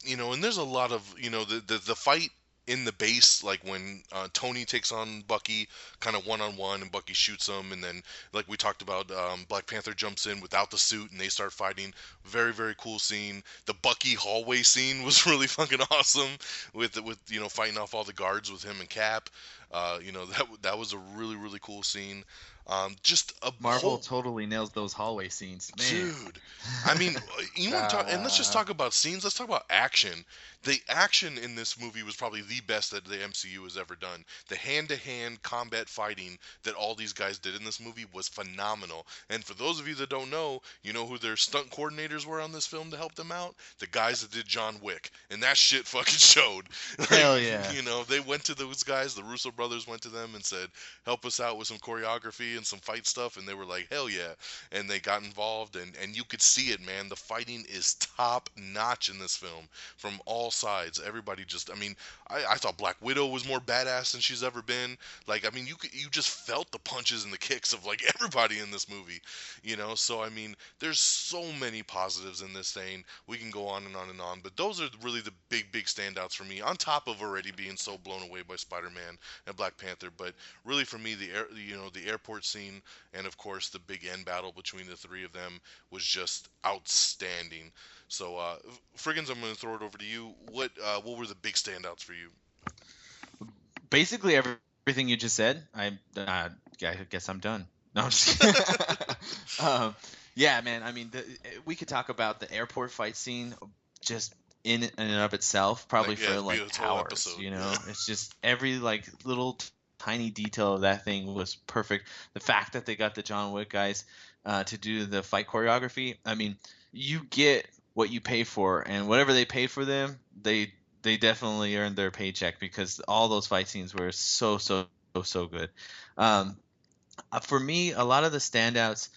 And there's a lot of, the fight in the base, like when Tony takes on Bucky kind of one-on-one and Bucky shoots him, and then, like we talked about, Black Panther jumps in without the suit and they start fighting. Very, very cool scene. The Bucky hallway scene was really fucking awesome with fighting off all the guards with him and Cap. That was a really, really cool scene. Just a Marvel totally nails those hallway scenes, man. Dude. I mean, you want to talk, and let's just talk about scenes. Let's talk about action. The action in this movie was probably the best that the MCU has ever done. The hand-to-hand combat fighting that all these guys did in this movie was phenomenal. And for those of you that don't know, you know who their stunt coordinators were on this film to help them out? The guys that did John Wick. And that shit fucking showed. Hell yeah. They went to those guys, the Russo brothers went to them and said, "Help us out with some choreography and some fight stuff," and they were like, "Hell yeah." And they got involved, and you could see it, man. The fighting is top notch in this film from all sides. Everybody just, I mean, I thought Black Widow was more badass than she's ever been. Like, I mean, you just felt the punches and the kicks of like everybody in this movie, so I mean, there's so many positives in this thing. We can go on and on and on, but those are really the big standouts for me, on top of already being so blown away by Spider-Man and Black Panther. But really for me, the airport scene, and of course the big end battle between the three of them was just outstanding. So Frigginz, I'm going to throw it over to you. What were the big standouts for you? Basically everything you just said. I guess I'm done. No, I'm just kidding. Yeah, man. I mean, we could talk about the airport fight scene just in and of itself, probably for hours. It's just every little tiny detail of that thing was perfect. The fact that they got the John Wick guys to do the fight choreography. I mean, you get what you pay for, and whatever they paid for them, they definitely earned their paycheck, because all those fight scenes were so good. For me, a lot of the standouts,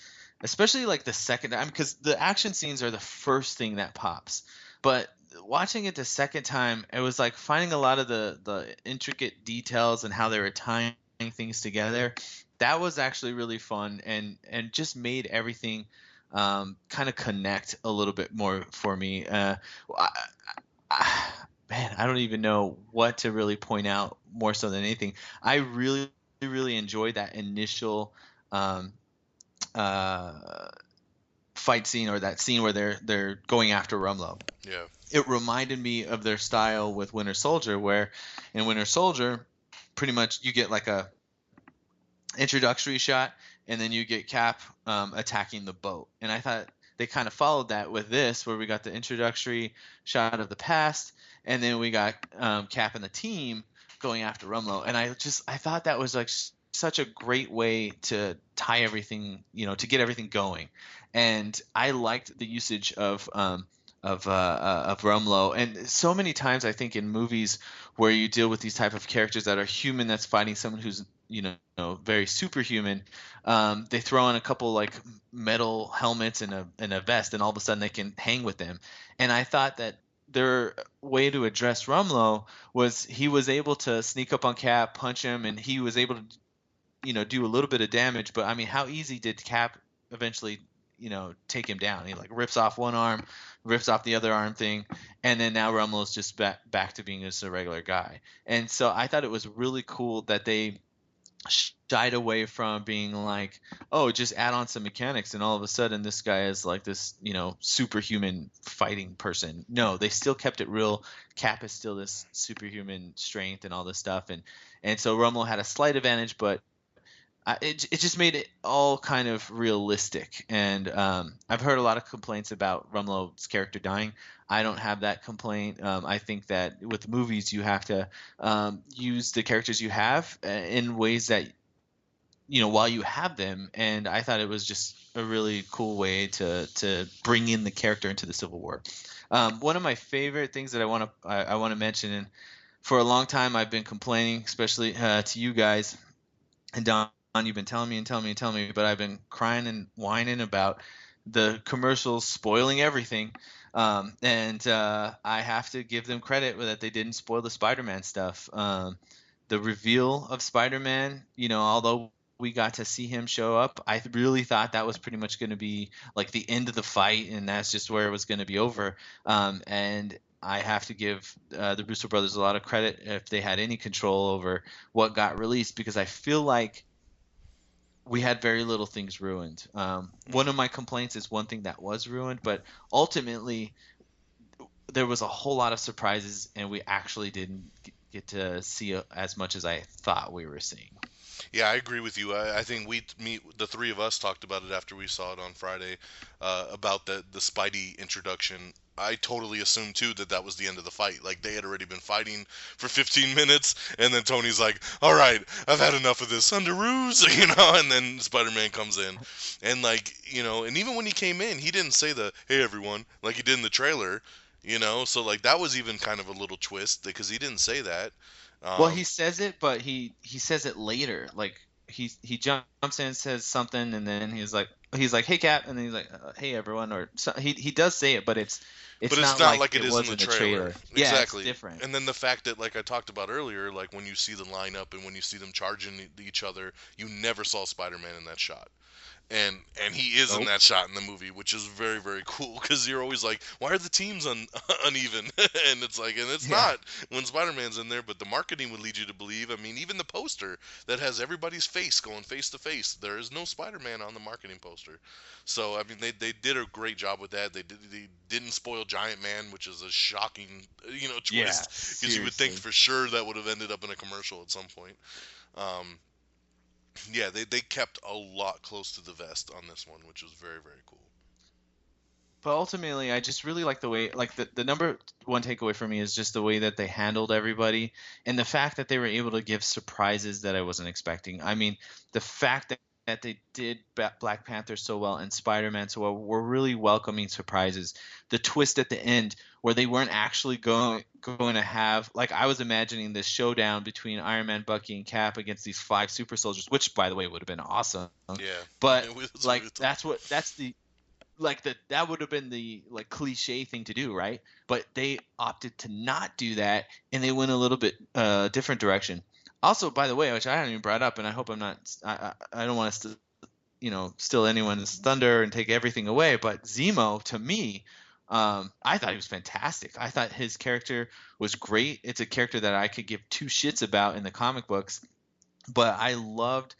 especially like the second time, because the action scenes are the first thing that pops, but watching it the second time, it was like finding a lot of the intricate details and how they were tying things together. That was actually really fun, and just made everything kind of connect a little bit more for me. man, I don't even know what to really point out more so than anything. I really, really enjoyed that initial uh, fight scene, or that scene where they're going after Rumlow. Yeah. It reminded me of their style with Winter Soldier, where in Winter Soldier, pretty much you get like a introductory shot, and then you get Cap attacking the boat. And I thought they kind of followed that with this, where we got the introductory shot of the past, and then we got Cap and the team going after Rumlow. And I thought that was like such a great way to tie everything, to get everything going. And I liked the usage of Rumlow. And so many times I think in movies where you deal with these type of characters that are human, that's fighting someone who's very superhuman, they throw in a couple like metal helmets and a vest, and all of a sudden they can hang with them. And I thought that their way to address Rumlow was he was able to sneak up on Cap, punch him, and he was able to do a little bit of damage. But I mean, how easy did Cap eventually take him down? He like rips off one arm, rips off the other arm thing, and then now Rumlow's just back to being just a regular guy. And so I thought it was really cool that they shied away from being like, oh, just add on some mechanics and all of a sudden this guy is like this superhuman fighting person. No, they still kept it real. Cap is still this superhuman strength and all this stuff, and so Rumlow had a slight advantage, but it just made it all kind of realistic. And I've heard a lot of complaints about Rumlow's character dying. I don't have that complaint. I think that with movies, you have to use the characters you have in ways that, while you have them. And I thought it was just a really cool way to bring in the character into the Civil War. One of my favorite things that I want to mention, and for a long time I've been complaining, especially to you guys, and Don, you've been telling me, but I've been crying and whining about the commercials spoiling everything. And I have to give them credit that they didn't spoil the Spider-Man stuff. The reveal of Spider-Man, although we got to see him show up, I really thought that was pretty much going to be like the end of the fight, and that's just where it was going to be over. And I have to give the Russo brothers a lot of credit if they had any control over what got released, because I feel like we had very little things ruined. One of my complaints is one thing that was ruined, but ultimately there was a whole lot of surprises, and we actually didn't get to see as much as I thought we were seeing. Yeah, I agree with you. I think the three of us talked about it after we saw it on Friday, about the Spidey introduction. I totally assumed too that was the end of the fight. Like they had already been fighting for 15 minutes, and then Tony's like, "All right, I've had enough of this underoos," and then Spider-Man comes in, and and even when he came in, he didn't say the "Hey everyone" like he did in the trailer, So like that was even kind of a little twist because he didn't say that. Well, he says it, but he says it later. Like he jumps in and says something, and then he's like, "Hey Cap," and then he's like, "Hey everyone," or so, he does say it, but it's not like it is in the trailer. Yeah, exactly. It's different. And then the fact that, like I talked about earlier, like when you see them line up and when you see them charging each other, you never saw Spider-Man in that shot. And he is in that shot in the movie, which is very, very cool, because you're always like, why are the teams uneven? And it's like, and it's not when Spider-Man's in there, but the marketing would lead you to believe. I mean, even the poster that has everybody's face going face to face, there is no Spider-Man on the marketing poster. So I mean, they did a great job with that. They didn't spoil Giant Man, which is a shocking twist, because you would think for sure that would have ended up in a commercial at some point. Yeah, they kept a lot close to the vest on this one, which was very, very cool. But ultimately, I just really like the way, like the number one takeaway for me is just the way that they handled everybody, and the fact that they were able to give surprises that I wasn't expecting. I mean, the fact that they did Black Panther so well and Spider-Man so well were really welcoming surprises. The twist at the end where they weren't actually going to have, like, I was imagining this showdown between Iron Man, Bucky, and Cap against these 5 super soldiers, which, by the way, would have been awesome. Yeah. But like that would have been the like cliche thing to do, right? But they opted to not do that, and they went a little bit different direction. Also, by the way, which I haven't even brought up, and I hope I'm not, I don't want to, steal anyone's thunder and take everything away, but Zemo, to me, I thought he was fantastic. I thought his character was great. It's a character that I could give two shits about in the comic books, but I loved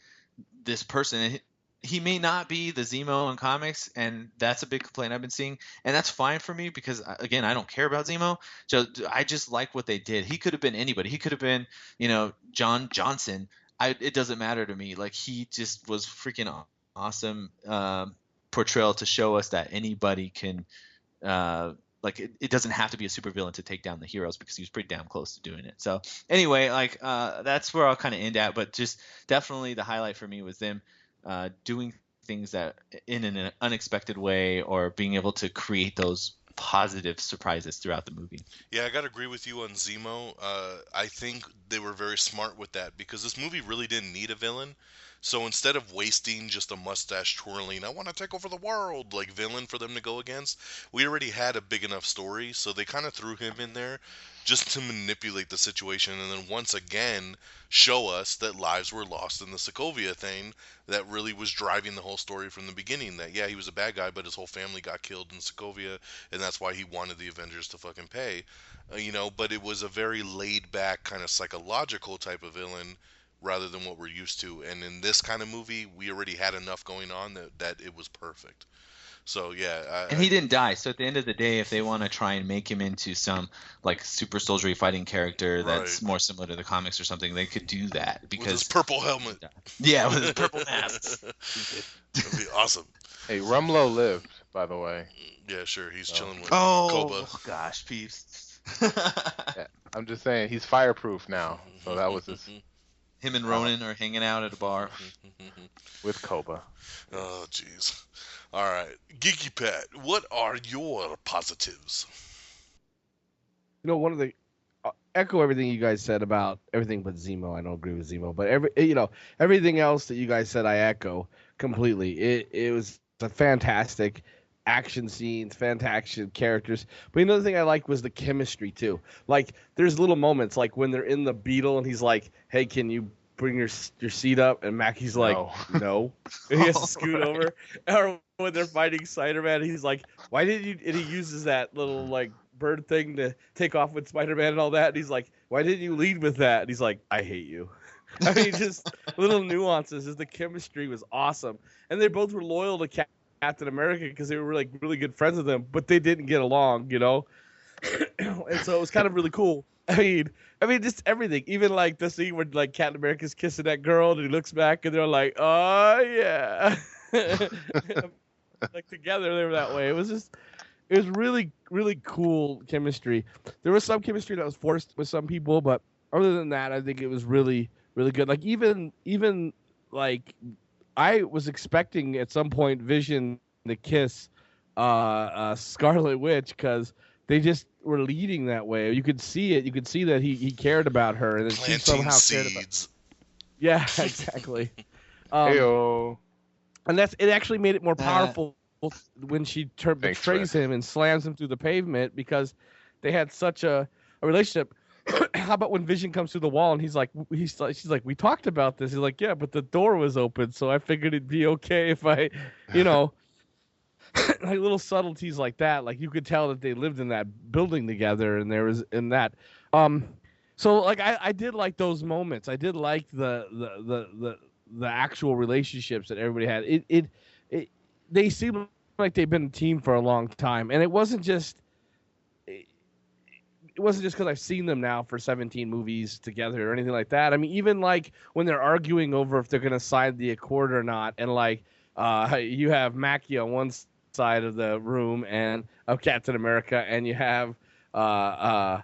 this person. He may not be the Zemo in comics, and that's a big complaint I've been seeing, and that's fine for me because, again, I don't care about Zemo. So I just like what they did. He could have been anybody. He could have been, John Johnson. It doesn't matter to me. Like, he just was freaking awesome portrayal to show us that anybody can it doesn't have to be a supervillain to take down the heroes, because he was pretty damn close to doing it. So anyway, that's where I'll kind of end at, but just definitely the highlight for me was them doing things that in an unexpected way, or being able to create those positive surprises throughout the movie. Yeah, I gotta agree with you on Zemo. I think they were very smart with that, because this movie really didn't need a villain. So instead of wasting just a mustache twirling, I want to take over the world, like, villain for them to go against, we already had a big enough story, so they kind of threw him in there just to manipulate the situation, and then once again show us that lives were lost in the Sokovia thing that really was driving the whole story from the beginning. That, yeah, he was a bad guy, but his whole family got killed in Sokovia, and that's why he wanted the Avengers to fucking pay. But it was a very laid-back, kind of psychological type of villain, rather than what we're used to. And in this kind of movie, we already had enough going on that it was perfect. So yeah, and he didn't die. So at the end of the day, if they want to try and make him into some super soldiery fighting character that's more similar to the comics or something, they could do that, because with his purple helmet. Yeah, with his purple mask. That'd be awesome. Hey, Rumlow lived, by the way. Yeah, sure. He's chilling with Koba. Oh gosh, Peeps. Yeah, I'm just saying, he's fireproof now. So that was his. Him and Ronan are hanging out at a bar with Koba. Oh, jeez. All right, Geeky Pat, what are your positives? One of the echo everything you guys said about everything but Zemo. I don't agree with Zemo, but everything else that you guys said, I echo completely. It was a fantastic action scenes, fantastic characters. But another thing I liked was the chemistry too. Like, there's little moments, like when they're in the Beetle and he's like, "Hey, can you bring your seat up?" And Mackie's like, "No." And he has to scoot over. Or when they're fighting Spider-Man, he's like, "Why didn't you?" And he uses that little bird thing to take off with Spider-Man and all that. And he's like, "Why didn't you lead with that?" And he's like, "I hate you." I mean, just little nuances. The chemistry was awesome, and they both were loyal to Captain America because they were really good friends with him, but they didn't get along, and so it was kind of really cool. I mean, just everything. Even the scene where Captain America's kissing that girl, and he looks back, and they're like, "Oh yeah," together they were that way. It was really, really cool chemistry. There was some chemistry that was forced with some people, but other than that, I think it was really, really good. Even I was expecting at some point Vision to kiss Scarlet Witch, because they just were leading that way. You could see it. You could see that he cared about her, and that she somehow cared about her. Yeah, exactly. Heyo. And it actually made it more powerful when she betrays him and slams him through the pavement, because they had such a relationship. How about when Vision comes through the wall and she's like, "We talked about this." He's like, "Yeah, but the door was open, so I figured it'd be okay if I, little subtleties like that. You could tell that they lived in that building together, and there was in that. So I did like those moments. I did like the actual relationships that everybody had. They seemed like they've been a team for a long time, and it wasn't just because I've seen them now for 17 movies together or anything like that. I mean, even when they're arguing over if they're going to sign the Accord or not, and you have Mackie on one side of the room and of Captain America, and you have War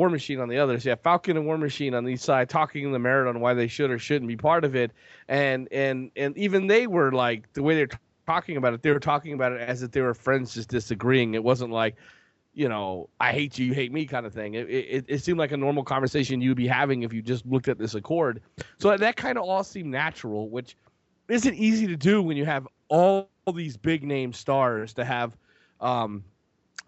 Machine on the other. So you have Falcon and War Machine on each side talking the merit on why they should or shouldn't be part of it, and even they were the way they're talking about it, they were talking about it as if they were friends just disagreeing. It wasn't I hate you, you hate me kind of thing. It seemed like a normal conversation you'd be having if you just looked at this Accord. So that kind of all seemed natural, which isn't easy to do when you have all these big name stars to have. How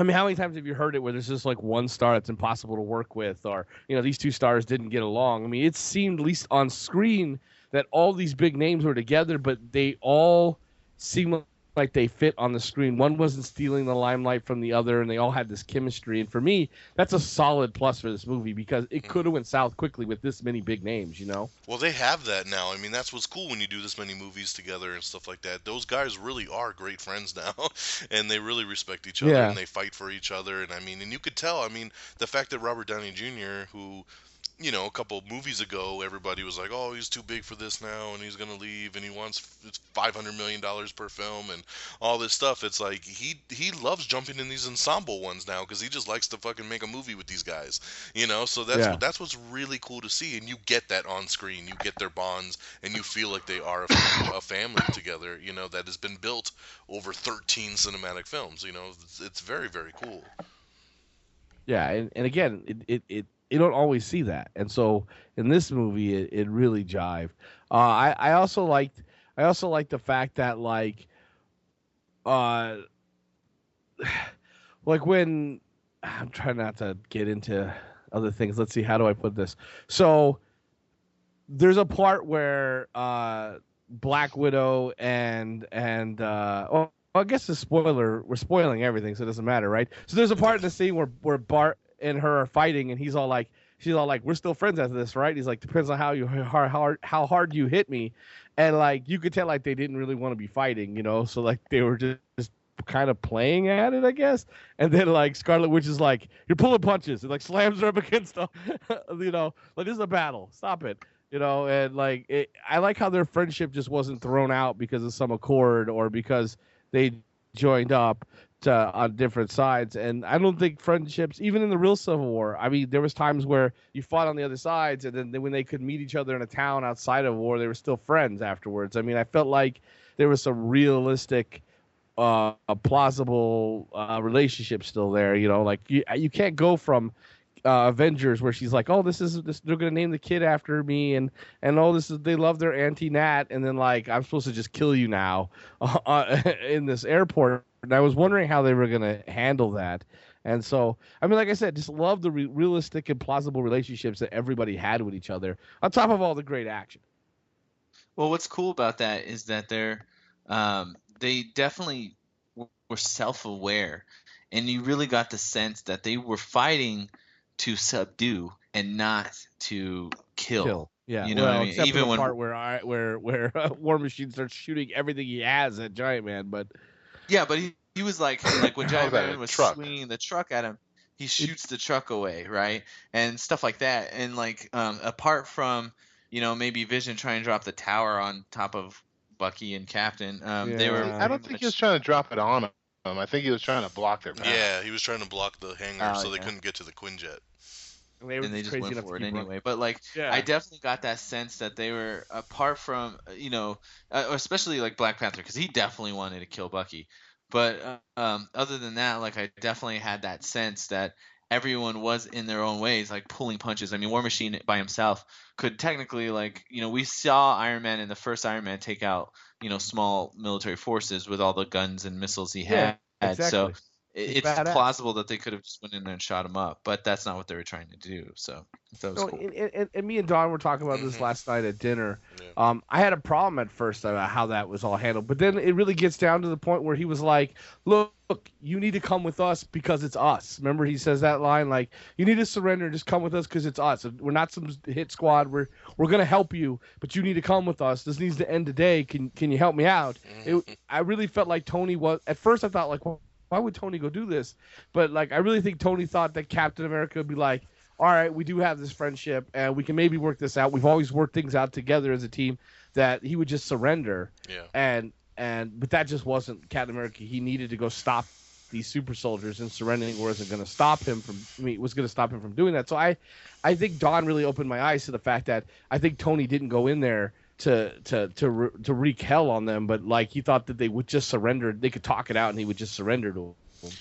many times have you heard it where there's just one star that's impossible to work with, or these two stars didn't get along? I mean, it seemed, at least on screen, that all these big names were together, but they all seemed like they fit on the screen. One wasn't stealing the limelight from the other, and they all had this chemistry. And for me, that's a solid plus for this movie because it could have went south quickly with this many big names, you know? Well, they have that now. I mean, that's what's cool when you do this many movies together and stuff like that. Those guys really are great friends now, and they really respect each other, Yeah. and they fight for each other. And I mean, and you could tell. I mean, the fact that Robert Downey Jr., who, you know, a couple movies ago, everybody was like, "Oh, he's too big for this now, and he's gonna leave, and he wants $500 million per film, and all this stuff." It's like he loves jumping in these ensemble ones now because he just likes to fucking make a movie with these guys, you know. So that's what's really cool to see, and you get that on screen. You get their bonds, and you feel like they are a family together, you know, that has been built over 13 cinematic films. You know, it's very, very cool. Yeah, and again, it you don't always see that, and so in this movie, it really jived. I also liked the fact that like when I'm trying not to get into other things. Let's see, how do I put this? So there's a part where Black Widow and well, I guess the spoiler, we're spoiling everything, so it doesn't matter, right? So there's a part in the scene where Bart and her are fighting, and she's all like, we're still friends after this, right? He's like, depends on how hard you hit me, and like you could tell like they didn't really want to be fighting, you know, so like they were just kind of playing at it, I guess. And then like Scarlet Witch is like, you're pulling punches, and like slams her up against the, you know, like this is a battle, stop it. You know, and like I like how their friendship just wasn't thrown out because of some accord or because they joined up on different sides. And I don't think friendships, even in the real Civil War, I mean, there was times where you fought on the other sides, and then when they could meet each other in a town outside of war, they were still friends afterwards. I mean, I felt like there was some realistic, plausible relationship still there. You know, like you can't go from Avengers where she's like, oh, this they're gonna name the kid after me, and they love their Auntie Nat, and then like I'm supposed to just kill you now in this airport. And I was wondering how they were gonna handle that. And so, I mean, like I said, just love the realistic and plausible relationships that everybody had with each other, on top of all the great action. Well, what's cool about that is that they definitely were self-aware, and you really got the sense that they were fighting to subdue and not to kill. Yeah, you know what I mean? Except Even for the when part where War Machine starts shooting everything he has at Giant Man, but yeah, but he was like when Giant Man was truck. swinging the truck at him, he shoots the truck away, right, and stuff like that. And like apart from maybe Vision trying to drop the tower on top of Bucky and Captain, they were. I don't think he was trying to drop it on him. I think he was trying to block their path. Yeah, he was trying to block the hangar so they couldn't get to the Quinjet. And they just went for it anyway. But like, I definitely got that sense that they were, apart from especially like Black Panther, because he definitely wanted to kill Bucky. But other than that, like, I definitely had that sense that everyone was in their own ways, like pulling punches. I mean, War Machine by himself could technically, like, we saw Iron Man in the first Iron Man take out small military forces with all the guns and missiles he had. Exactly. So it's plausible that they could have just went in there and shot him up, but that's not what they were trying to do. So that was cool. And me and Don were talking about this last night at dinner. Yeah. I had a problem at first about how that was all handled, but then it really gets down to the point where he was like, look, you need to come with us because it's us. Remember, he says that line, like, you need to surrender, just come with us because it's us. We're not some hit squad. We're going to help you, but you need to come with us. This needs to end today. Can you help me out? I really felt like Tony was, at first I thought, like, well, why would Tony go do this? But like, I really think Tony thought that Captain America would be like, all right, we do have this friendship and we can maybe work this out. We've always worked things out together as a team, that he would just surrender. Yeah. But that just wasn't Captain America. He needed to go stop these super soldiers, and surrendering wasn't going to stop him from doing that. So I think Don really opened my eyes to the fact that I think Tony didn't go in there to wreak hell on them, but like, he thought that they would just surrender. They could talk it out, and he would just surrender to them.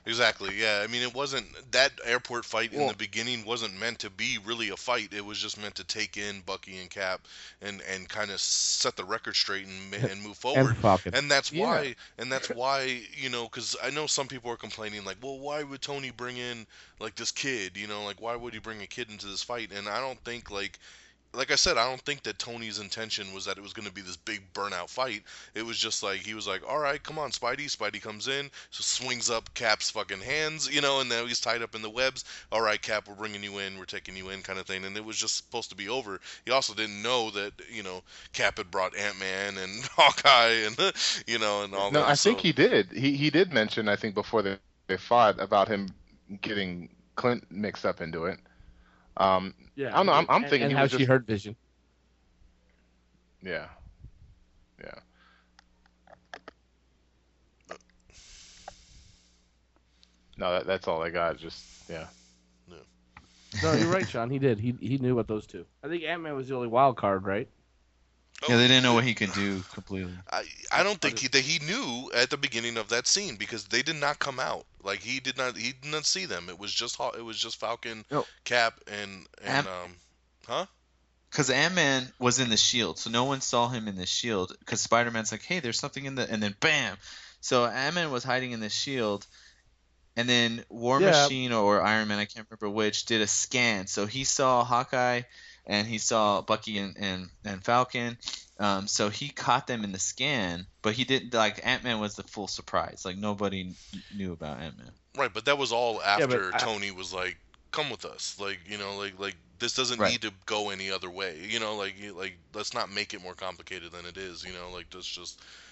Exactly. Yeah. I mean, it wasn't, that airport fight in the beginning wasn't meant to be really a fight. It was just meant to take in Bucky and Cap and kind of set the record straight and move forward. And that's why, because I know some people are complaining, like, well, why would Tony bring in like this kid? Like, why would he bring a kid into this fight? And I don't think, like, like I said, I don't think that Tony's intention was that it was going to be this big burnout fight. It was just like, he was like, all right, come on, Spidey. Spidey comes in, so swings up Cap's fucking hands, and now he's tied up in the webs. All right, Cap, we're bringing you in, we're taking you in, kind of thing. And it was just supposed to be over. He also didn't know that, Cap had brought Ant-Man and Hawkeye and, and all that. No, I think he did. He did mention, I think, before they fought, about him getting Clint mixed up into it. Yeah, I don't know. I'm thinking and he how was she just, heard Vision. Yeah. No, that's all I got. Just yeah. No, you're right, Sean. He did. He knew about those two. I think Ant-Man was the only wild card, right? Yeah, they didn't know what he could do completely. I don't think that he knew at the beginning of that scene, because they did not come out. Like, he did not see them. It was just Falcon, Cap, and huh? Because Ant-Man was in the shield, so no one saw him in the shield. Because Spider-Man's like, hey, there's something in the, and then bam. So Ant-Man was hiding in the shield, and then War Machine or Iron Man, I can't remember which, did a scan. So he saw Hawkeye, and he saw Bucky and Falcon. So he caught them in the scan, but he didn't. Like, Ant-Man was the full surprise. Like, nobody knew about Ant-Man. Right, but that was all after Tony was like, "Come with us," like, like this doesn't need to go any other way, like let's not make it more complicated than it is, like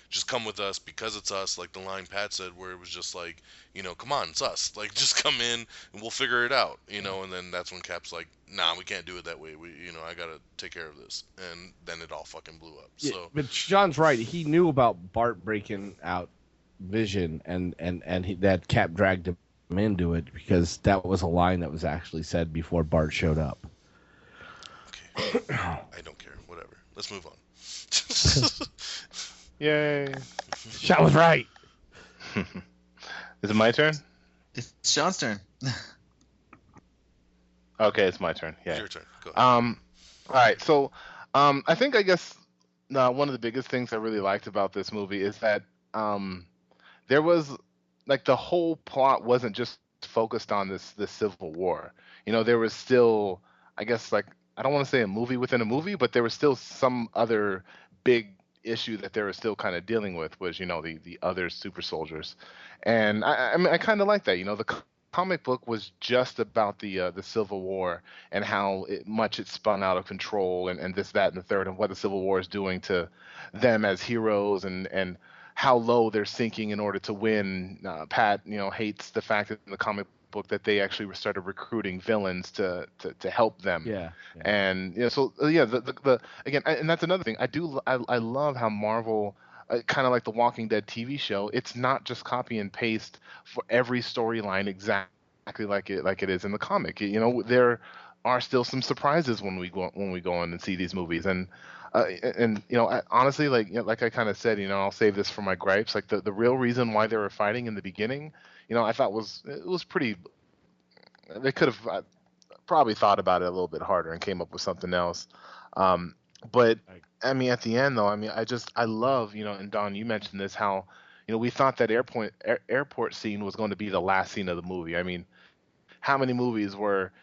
just come with us because it's us, like the line Pat said, where it was just like, come on, it's us, like just come in and we'll figure it out, and then that's when Cap's like, nah, we can't do it that way, I gotta take care of this, and then it all fucking blew up. Yeah, so but Sean's right. He knew about Bart breaking out Vision, and that Cap dragged him into it, because that was a line that was actually said before Bart showed up. Okay. I don't care. Whatever. Let's move on. Yay. Sean was right. Is it my turn? It's Sean's turn. Okay, it's my turn. Yeah. It's your turn. Go ahead. All right. So, I guess one of the biggest things I really liked about this movie is that there was, like, the whole plot wasn't just focused on this Civil War. There was still, I guess, like, I don't want to say a movie within a movie, but there was still some other big issue that they were still kind of dealing with, was, the other super soldiers. And I kind of like that. The comic book was just about the Civil War and how much it spun out of control, and this, that, and the third, and what the Civil War is doing to them as heroes, and how low they're sinking in order to win. Pat, hates the fact that in the comic book that they actually started recruiting villains to help them. Yeah. And the again, and that's another thing. I love how Marvel, kind of like the Walking Dead TV show, it's not just copy and paste for every storyline exactly like it is in the comic. There are still some surprises when we go in and see these movies, and honestly, like I kind of said, I'll save this for my gripes. Like the real reason why they were fighting in the beginning, I thought it was pretty. They could have probably thought about it a little bit harder and came up with something else. But I mean, at the end though, I love, and Don, you mentioned this, how we thought that airport scene was going to be the last scene of the movie. I mean, how many movies were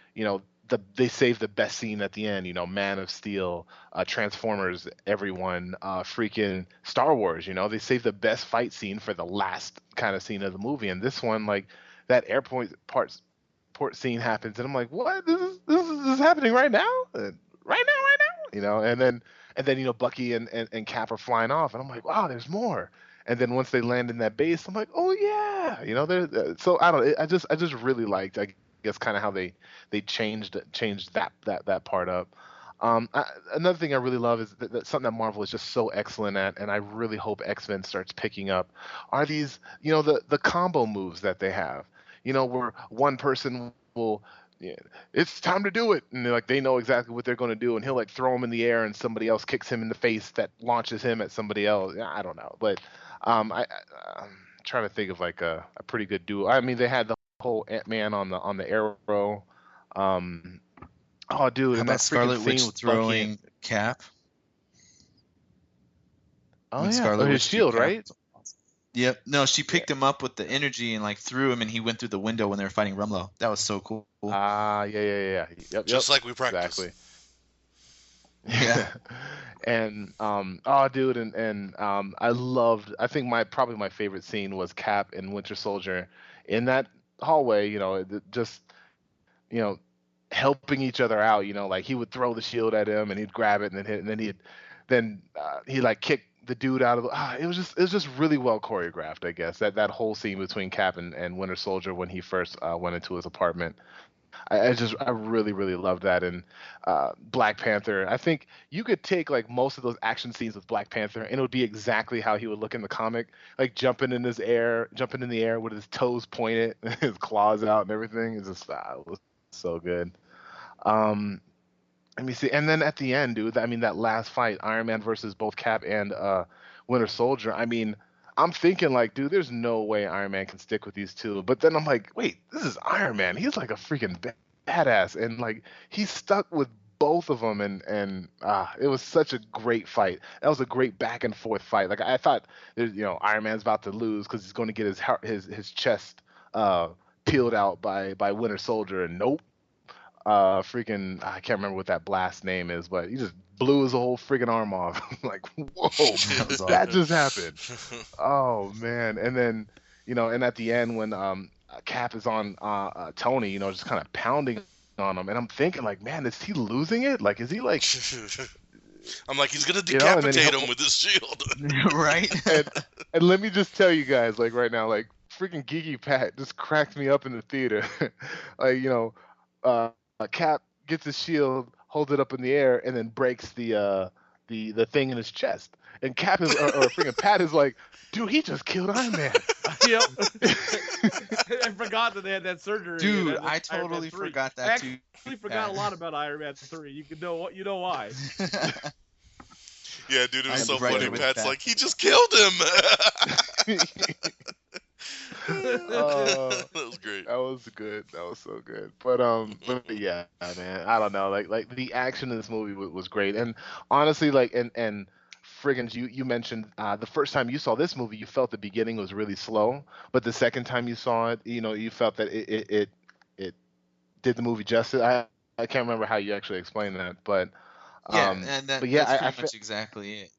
they saved the best scene at the end, Man of Steel, Transformers, everyone, freaking Star Wars, they saved the best fight scene for the last kind of scene of the movie. And this one, like, that airport scene happens, and I'm like, what? This is happening right now? Right now? And then Bucky and Cap are flying off, and I'm like, wow, there's more. And then once they land in that base, I'm like, oh yeah, so I don't know, I just really liked, I guess, kind of how they changed that part up. Another thing I really love is that something that Marvel is just so excellent at, and I really hope X-Men starts picking up, are these, the combo moves that they have, where one person will, it's time to do it, and they know exactly what they're going to do, and he'll like throw him in the air, and somebody else kicks him in the face that launches him at somebody else. I don't know, but I'm trying to think of like a pretty good duo. I mean, they had the whole Ant-Man on the arrow. Oh, dude! How about Scarlet Witch throwing Cap? Oh yeah, his shield, right? Yep. No, she picked him up with the energy and like threw him, and he went through the window when they were fighting Rumlow. That was so cool. Yeah. Yep. Just like we practiced. Exactly. Yeah. And oh dude, and I think probably my favorite scene was Cap and Winter Soldier in that hallway, just you know helping each other out, like he would throw the shield at him and he'd grab it and then hit, and he like kick the dude out of the, it was just really well choreographed, I guess, that whole scene between Cap and Winter Soldier when he first went into his apartment. I really really loved that. And Black Panther, I think you could take like most of those action scenes with Black Panther and it would be exactly how he would look in the comic, like jumping in the air with his toes pointed, his claws out and everything. It was so good. Um, Let me see. And then at the end, dude, I mean, that last fight, Iron Man versus both Cap and Winter Soldier. I mean, I'm thinking like, dude, there's no way Iron Man can stick with these two. But then I'm like, wait, this is Iron Man. He's like a freaking badass, and like he stuck with both of them, and it was such a great fight. That was a great back and forth fight. Like I thought, Iron Man's about to lose because he's going to get his chest peeled out by Winter Soldier, and nope. Freaking, I can't remember what that blast name is, but he just blew his whole freaking arm off. Like, whoa, that just happened. Oh man. And then, and at the end when Cap is on Tony, just kind of pounding on him, and I'm thinking like, man, is he losing it? Like, is he like? I'm like, he's gonna decapitate and him with his shield. Right. And let me just tell you guys, like right now, like freaking Geeky Pat just cracked me up in the theater. Like, Cap gets his shield, holds it up in the air, and then breaks the thing in his chest. And Cap is, or freaking Pat is like, dude, he just killed Iron Man. Yep. I forgot that they had that surgery. Dude, I totally forgot that too. I actually forgot a lot about Iron Man 3. You know why? Yeah, dude, it was so right funny. with Pat's that. like, he just killed him. That was great. That was good. That was so good. But yeah, man, I don't know. Like the action in this movie was great. And honestly, like and Frigginz, you mentioned the first time you saw this movie, you felt the beginning was really slow, but the second time you saw it, you felt that it did the movie justice. I can't remember how you actually explained that, but Yeah, and but yeah, that's I pretty much exactly it.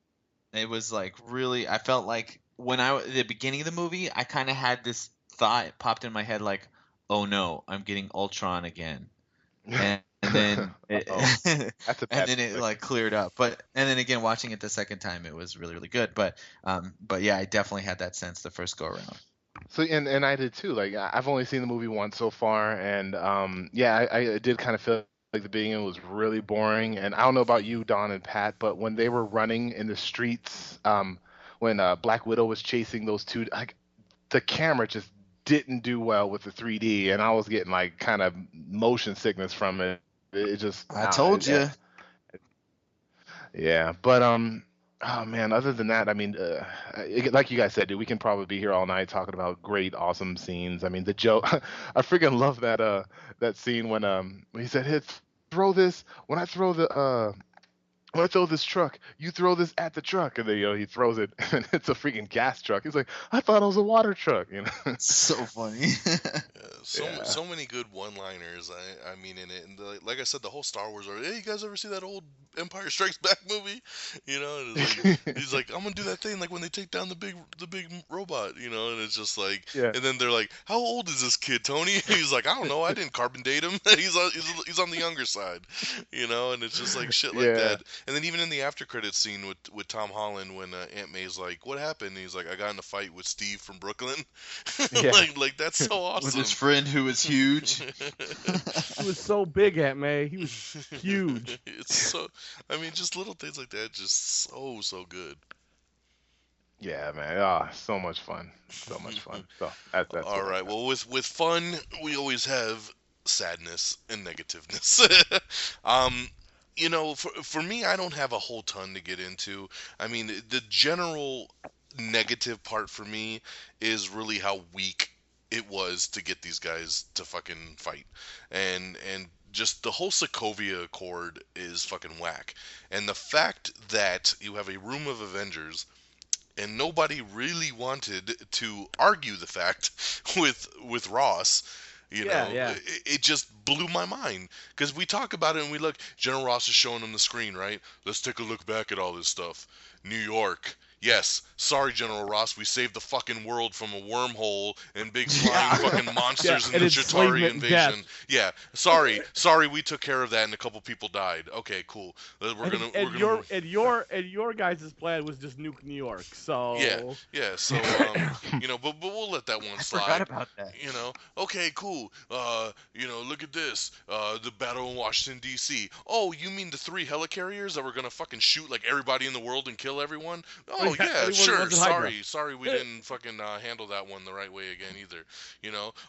It was like really, I felt like the beginning of the movie, I kind of had this thought popped in my head like, oh no, I'm getting Ultron again, and then That's a bad and then it like cleared up. And then again, watching it the second time, it was really really good. But yeah, I definitely had that sense the first go around. So and I did too. Like I've only seen the movie once so far, and yeah, I did kind of feel like the beginning was really boring. And I don't know about you, Don and Pat, but when they were running in the streets, when Black Widow was chasing those two, like the camera just didn't do well with the 3D, and I was getting like kind of motion sickness from it. It just I told you. Yeah, but oh man, other than that, I mean, like you guys said, dude, we can probably be here all night talking about great, awesome scenes. I mean, the joke, I freaking love that scene when he said, "Hey, throw this when I throw this truck, you throw this at the truck," and then he throws it, and it's a freaking gas truck. He's like, "I thought it was a water truck," So funny. So many good one-liners. I mean, in it, and like I said, the whole Star Wars. Hey, you guys ever see that old Empire Strikes Back movie? And it's like, he's like, I'm gonna do that thing like when they take down the big robot. And it's just like, Yeah. and then they're like, how old is this kid, Tony? He's like, I don't know, I didn't carbon date him. he's on the younger side. And it's just like shit like that. And then even in the after credits scene with Tom Holland when Aunt May's like, what happened? And he's like, I got in a fight with Steve from Brooklyn. Yeah. like that's so awesome. With his friend who was huge. He was so big, Aunt May. He was huge. It's so, I mean, just little things like that, just so good. Yeah, man. So much fun. So much fun. So that's All right. Well, with fun, we always have sadness and negativeness. For me, I don't have a whole ton to get into. I mean, the general negative part for me is really how weak it was to get these guys to fucking fight. And just the whole Sokovia Accord is fucking whack. And the fact that you have a room of Avengers and nobody really wanted to argue the fact with Ross It just blew my mind because we talk about it and we look. General Ross is showing them the screen, right? Let's take a look back at all this stuff. New York. Yes, sorry, General Ross, we saved the fucking world from a wormhole and big flying fucking monsters and the Chitauri invasion. Yeah, sorry, we took care of that and a couple people died. Okay, cool. Your guys' plan was just nuke New York. So So but we'll let that one slide. I forgot about that. Okay, cool. Look at this. The battle in Washington D.C. Oh, you mean the 3 helicarriers that were gonna fucking shoot like everybody in the world and kill everyone? Oh yeah, sure. Sorry, we didn't fucking handle that one the right way again either.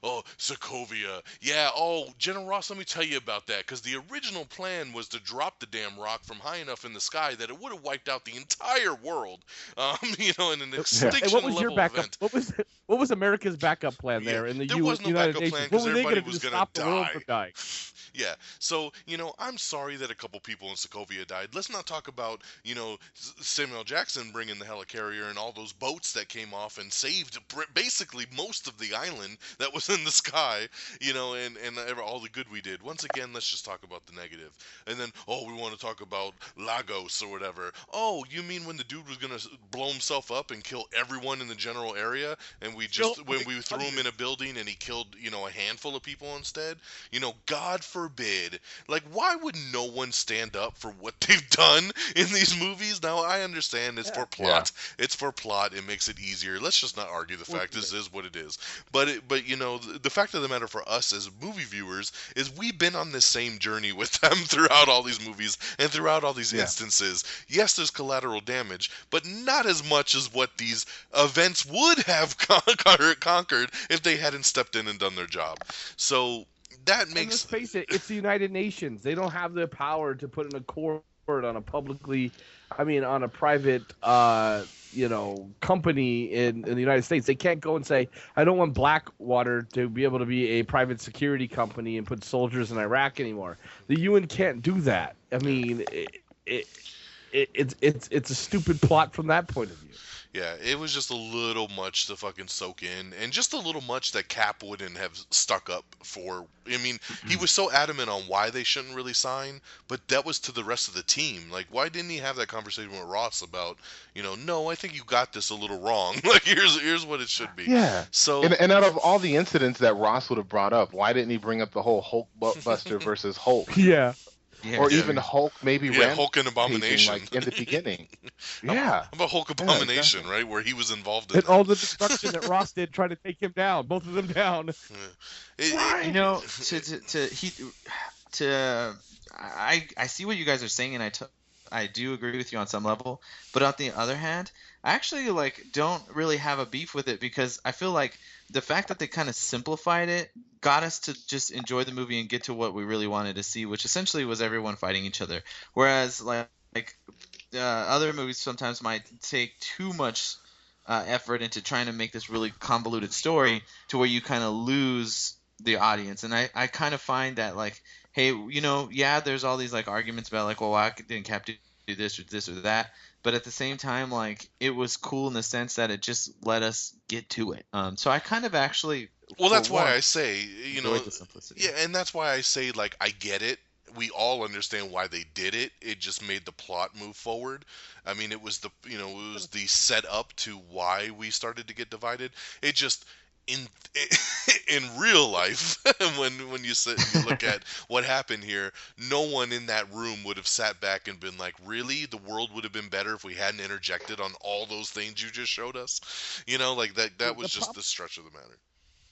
Oh, Sokovia. Yeah. Oh, General Ross, let me tell you about that because the original plan was to drop the damn rock from high enough in the sky that it would have wiped out the entire world. In an extinction what was level your backup? event. What was America's backup plan there in the there was no United backup Nations? plan What because were they everybody going to was do to gonna stop the world from dying? Yeah, so, I'm sorry that a couple people in Sokovia died. Let's not talk about, Samuel Jackson bringing the helicarrier and all those boats that came off and saved basically most of the island that was in the sky, and all the good we did. Once again, let's just talk about the negative. And then, we want to talk about Lagos or whatever. Oh, you mean when the dude was going to blow himself up and kill everyone in the general area, and when we threw him in a building and he killed, a handful of people instead? God forbid. Like, why would no one stand up for what they've done in these movies? Now, I understand it's for plot. Yeah. It's for plot. It makes it easier. Let's just not argue the fact this is what it is. But the fact of the matter for us as movie viewers is we've been on this same journey with them throughout all these movies and throughout all these instances. Yes, there's collateral damage, but not as much as what these events would have conquered if they hadn't stepped in and done their job. So that makes. And let's face it, it's the United Nations. They don't have the power to put an accord on a private, company in the United States. They can't go and say, I don't want Blackwater to be able to be a private security company and put soldiers in Iraq anymore. The UN can't do that. I mean, it's a stupid plot from that point of view. Yeah, it was just a little much to fucking soak in, and just a little much that Cap wouldn't have stuck up for. I mean, he was so adamant on why they shouldn't really sign, but that was to the rest of the team. Like, why didn't he have that conversation with Ross about, no, I think you got this a little wrong. Like, here's what it should be. Yeah. So, and out of all the incidents that Ross would have brought up, why didn't he bring up the whole Hulk Buster versus Hulk? Yeah. Even Hulk maybe Hulk and Abomination like in the beginning. How about Hulk Abomination, exactly. Right, where he was involved in and all the destruction that Ross did trying to take him down, both of them down. I see what you guys are saying, and I do agree with you on some level, but on the other hand, I actually don't really have a beef with it because I feel like the fact that they kind of simplified it got us to just enjoy the movie and get to what we really wanted to see, which essentially was everyone fighting each other. Whereas other movies sometimes might take too much effort into trying to make this really convoluted story to where you kind of lose the audience. And I kind of find that hey, there's all these arguments about well, why didn't Cap do this or that? But at the same time, it was cool in the sense that it just let us get to it. So I kind of actually. Well, that's why I say, the simplicity. Yeah, and that's why I say, I get it. We all understand why they did it. It just made the plot move forward. I mean, it was the setup to why we started to get divided. It just. In real life, when you sit and you look at what happened here, no one in that room would have sat back and been like, really? The world would have been better if we hadn't interjected on all those things you just showed us? That was just the stretch of the matter.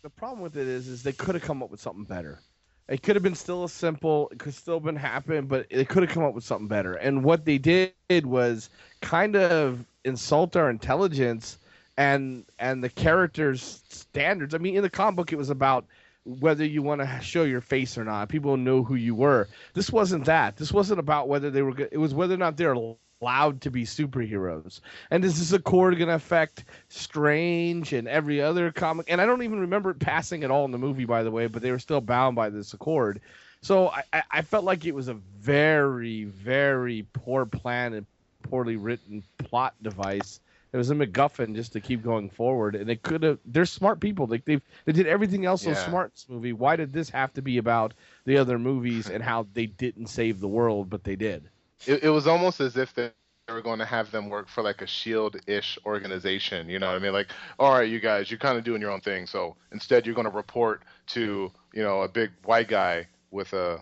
The problem with it is they could have come up with something better. It could have been still as simple. It could still have been happening, but they could have come up with something better. And what they did was kind of insult our intelligence and the characters' standards. I mean, in the comic book, it was about whether you want to show your face or not. People know who you were. This wasn't that. This wasn't about whether they were good. It was whether or not they're allowed to be superheroes. And is this accord going to affect Strange and every other comic? And I don't even remember it passing at all in the movie, by the way, but they were still bound by this accord. So I felt like it was a very, very poor plan and poorly written plot device. It was a MacGuffin just to keep going forward, and they could have. They're smart people. Like they did everything else so smart in this movie. Why did this have to be about the other movies and how they didn't save the world, but they did? It was almost as if they were going to have them work for like a Shield-ish organization. You know what I mean? Like, all right, you guys, you're kind of doing your own thing. So instead, you're going to report to a big white guy with a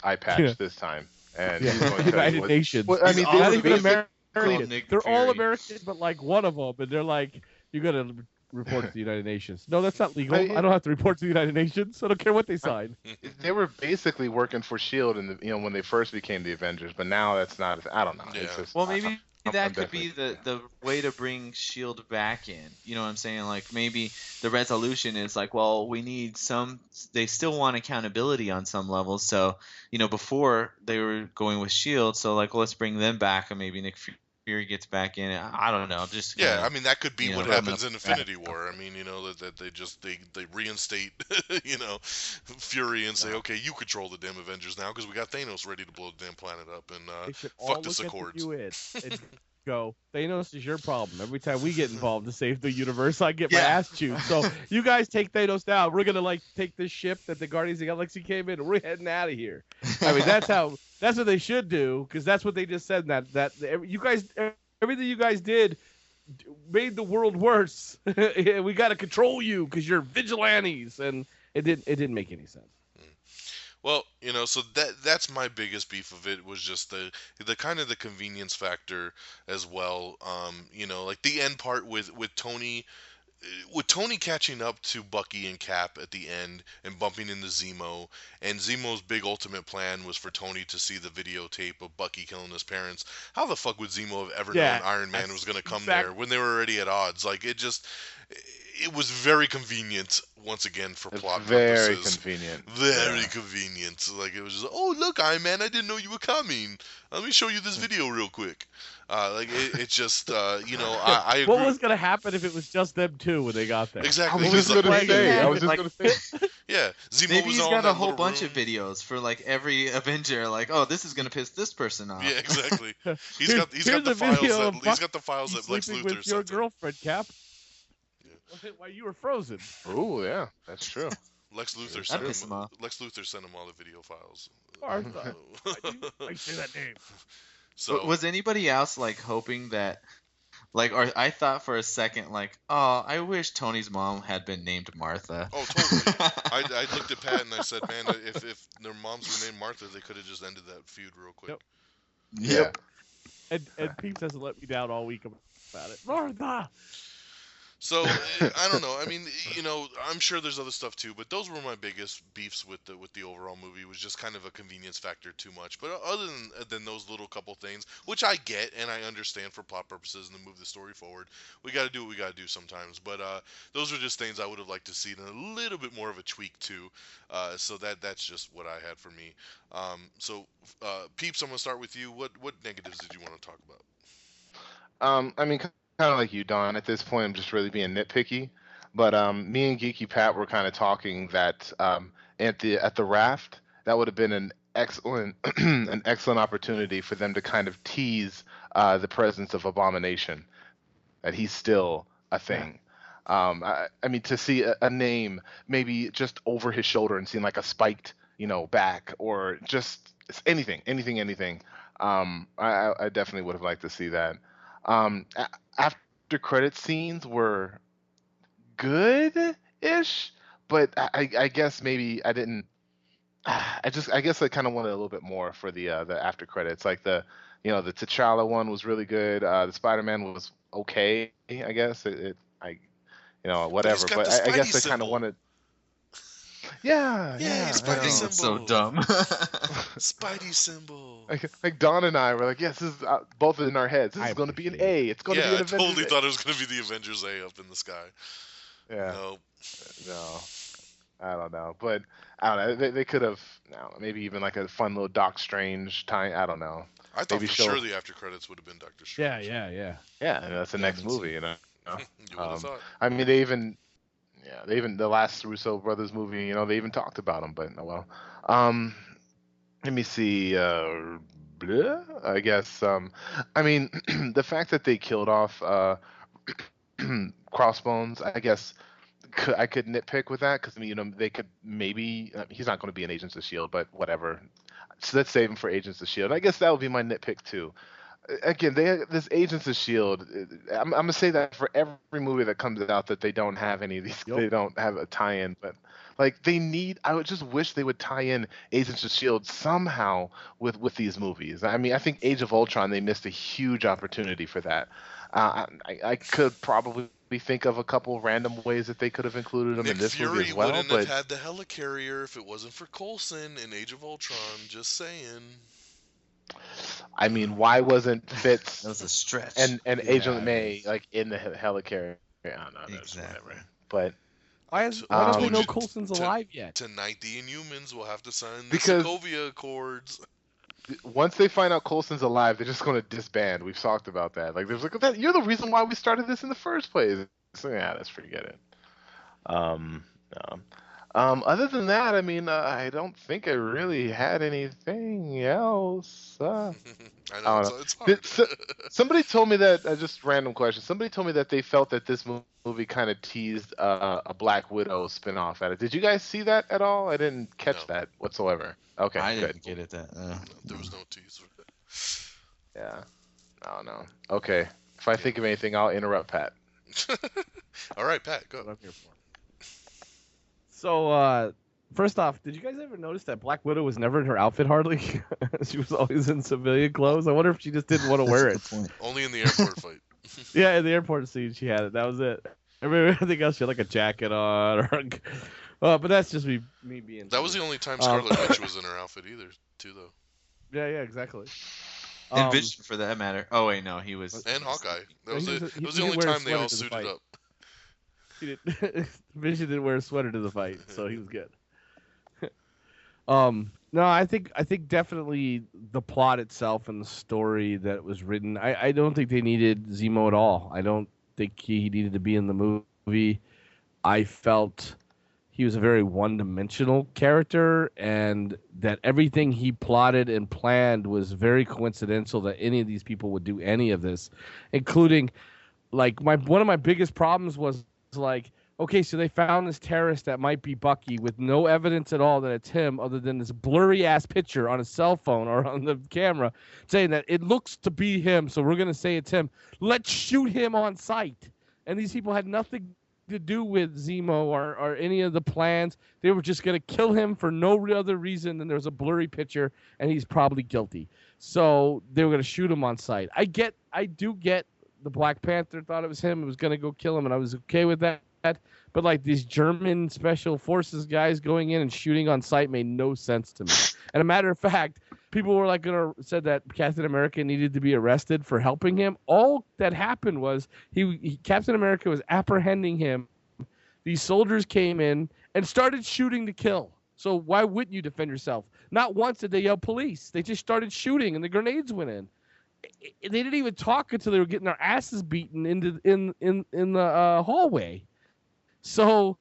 eye patch this time, and he's going to tell you United Nations. Well, I mean, not they even were American. Nick They're all Fury. American, but like one of them, and they're like, "You got to report to the United Nations." No, that's not legal. I don't have to report to the United Nations. I don't care what they sign. They were basically working for Shield, when they first became the Avengers, but now that's not. I don't know. Yeah. It's just, Well, maybe I'm that could be definitely- the way to bring Shield back in. You know what I'm saying? Like maybe the resolution is like, well, we need some. They still want accountability on some levels. So before they were going with Shield, so like let's bring them back, and maybe Nick Fury gets back in. I don't know. Just Yeah, I mean that could be what coming happens up- in Infinity War. I mean, that they reinstate, Fury and say, okay, you control the damn Avengers now because we got Thanos ready to blow the damn planet up and They should all fuck look this at Accords. the UN and go, Thanos is your problem. Every time we get involved to save the universe, I get my ass chewed. So you guys take Thanos down. We're gonna take this ship that the Guardians of the Galaxy came in, and we're heading out of here. I mean, that's what they should do, because that's what they just said. That you guys, everything you guys did made the world worse. We got to control you because you're vigilantes, and it didn't make any sense. Well, so that's my biggest beef of it was just the kind of the convenience factor as well. Like the end part with Tony. With Tony catching up to Bucky and Cap at the end and bumping into Zemo, and Zemo's big ultimate plan was for Tony to see the videotape of Bucky killing his parents. How the fuck would Zemo have ever known Iron Man was going to come there when they were already at odds? Like it was very convenient once again for plot very purposes. convenient. Very convenient. Like it was just, oh look, Iron Man, I didn't know you were coming. Let me show you this video real quick. It's just I agree. What was gonna happen if it was just them two when they got there? Exactly. I was just going to say. Yeah, Zemo Maybe was he's all got in that a whole little bunch room. of videos for like every Avenger. Like, oh, this is gonna piss this person off. Yeah, exactly. He's Here's got the a files video that of he's got the files He's that Lex sleeping Luthor with your sent him. girlfriend, Cap. Why you were frozen? Ooh, yeah, that's true. Lex Luthor That'd sent piss him off. Lex Luthor sent him all the video files. Martha. I say that name. So Was anybody else like hoping that, like, or I thought for a second, like, oh, I wish Tony's mom had been named Martha. oh, totally. I looked at Pat and I said, man, if their moms were named Martha, they could have just ended that feud real quick. Yep. Yeah. And Peeps hasn't let me down all week about it. Martha. So I don't know. I mean, I'm sure there's other stuff too, but those were my biggest beefs with the overall movie. Was just kind of a convenience factor too much. But other than those little couple things, which I get and I understand for plot purposes and to move the story forward, we got to do what we got to do sometimes. But those are just things I would have liked to see in a little bit more of a tweak too. So that's just what I had for me. Peeps, I'm gonna start with you. What negatives did you want to talk about? I mean, kind of like you, Don. At this point, I'm just really being nitpicky. But me and Geeky Pat were kind of talking that at the raft, that would have been an excellent opportunity for them to kind of tease the presence of Abomination, that he's still a thing. I mean, to see a name maybe just over his shoulder and seeing like a spiked, back, or just anything. I definitely would have liked to see that. After credit scenes were good-ish, but I guess maybe I didn't. I guess I kind of wanted a little bit more for the after credits. Like the T'Challa one was really good. The Spider-Man was okay. I guess whatever. But I guess I kind of wanted. Yeah, Spidey It's symbol. so dumb. Spidey symbol. Like Don and I were like, yes, this is both in our heads. This is going to be an A. It's going to be an I Avengers totally A. thought it was going to be the Avengers A up in the sky. Yeah. No. No. I don't know, but I don't know. They could have, maybe even like a fun little Doc Strange time. I don't know. I thought Maybe for show- sure the after credits would have been Doctor Strange. Yeah. Yeah, that's the next me too. movie, You would have thought. I mean, they even the last Russo brothers movie, they even talked about him, but oh well. Let me see. I guess. I mean, the fact that they killed off Crossbones, I guess I could nitpick with that because they could maybe he's not going to be in Agents of Shield, but whatever. So let's save him for Agents of Shield. I guess that would be my nitpick too. Again, this Agents of Shield. I'm gonna say that for every movie that comes out that they don't have any of these, they don't have a tie-in, but like they need. I would just wish they would tie in Agents of Shield somehow with these movies. I mean, I think Age of Ultron they missed a huge opportunity for that. I could probably think of a couple random ways that they could have included them in this Fury movie as well. wouldn't But have had the helicarrier if it wasn't for Coulson in Age of Ultron. Just saying. I mean, why wasn't Fitz That was a stretch. and Agent May like in the helicarrier? I don't know. That's Exactly. whatever. But Why don't we know you Coulson's alive yet? Tonight, the Inhumans will have to sign the Because- Sokovia Accords. once they find out Coulson's alive, they're just going to disband. We've talked about that. Like, there's like you're the reason why we started this in the first place. So yeah, let's forget it. No. Other than that, I mean, I don't think I really had anything else. I I know, don't know. it's hard. Somebody told me that just random question. Somebody told me that they felt that this movie kind of teased a Black Widow spinoff at it. Did you guys see that at all? I didn't catch that whatsoever. Okay, I good. didn't get it. There was no teaser. Yeah. Oh no. Okay. If I think of anything, I'll interrupt Pat. All right, Pat, go. What I'm here for. So, first off, did you guys ever notice that Black Widow was never in her outfit hardly? She was always in civilian clothes. I wonder if she just didn't want to wear it. Only in the airport fight. Yeah, in the airport scene, she had it. That was it. Everything else, she had like a jacket on. But that's just me being. That was the only time Scarlet Witch was in her outfit either, too, though. Yeah, exactly. And Vision, for that matter. Oh wait, no, he was. And Hawkeye. That was, He it was he the only didn't wear a time they all sweater to the suited fight. up. He didn't, Vision didn't wear a sweater to the fight, so he was good. No, I think definitely the plot itself and the story that was written. I don't think they needed Zemo at all. I don't think he needed to be in the movie. I felt he was a very one-dimensional character, and that everything he plotted and planned was very coincidental that any of these people would do any of this, including like one of my biggest problems was like, okay, so they found this terrorist that might be Bucky with no evidence at all that it's him other than this blurry ass picture on a cell phone or on the camera saying that it looks to be him, so we're going to say it's him. Let's shoot him on sight. And these people had nothing to do with Zemo or any of the plans. They were just going to kill him for no other reason than there's a blurry picture and he's probably guilty. So they were going to shoot him on sight. I do get the Black Panther thought it was him. It was going to go kill him, and I was okay with that. But like these German special forces guys going in and shooting on sight made no sense to me. And a matter of fact, people were like said that Captain America needed to be arrested for helping him. All that happened was Captain America was apprehending him. These soldiers came in and started shooting to kill. So why wouldn't you defend yourself? Not once did they yell police. They just started shooting, and the grenades went in. They didn't even talk until they were getting their asses beaten in the hallway. So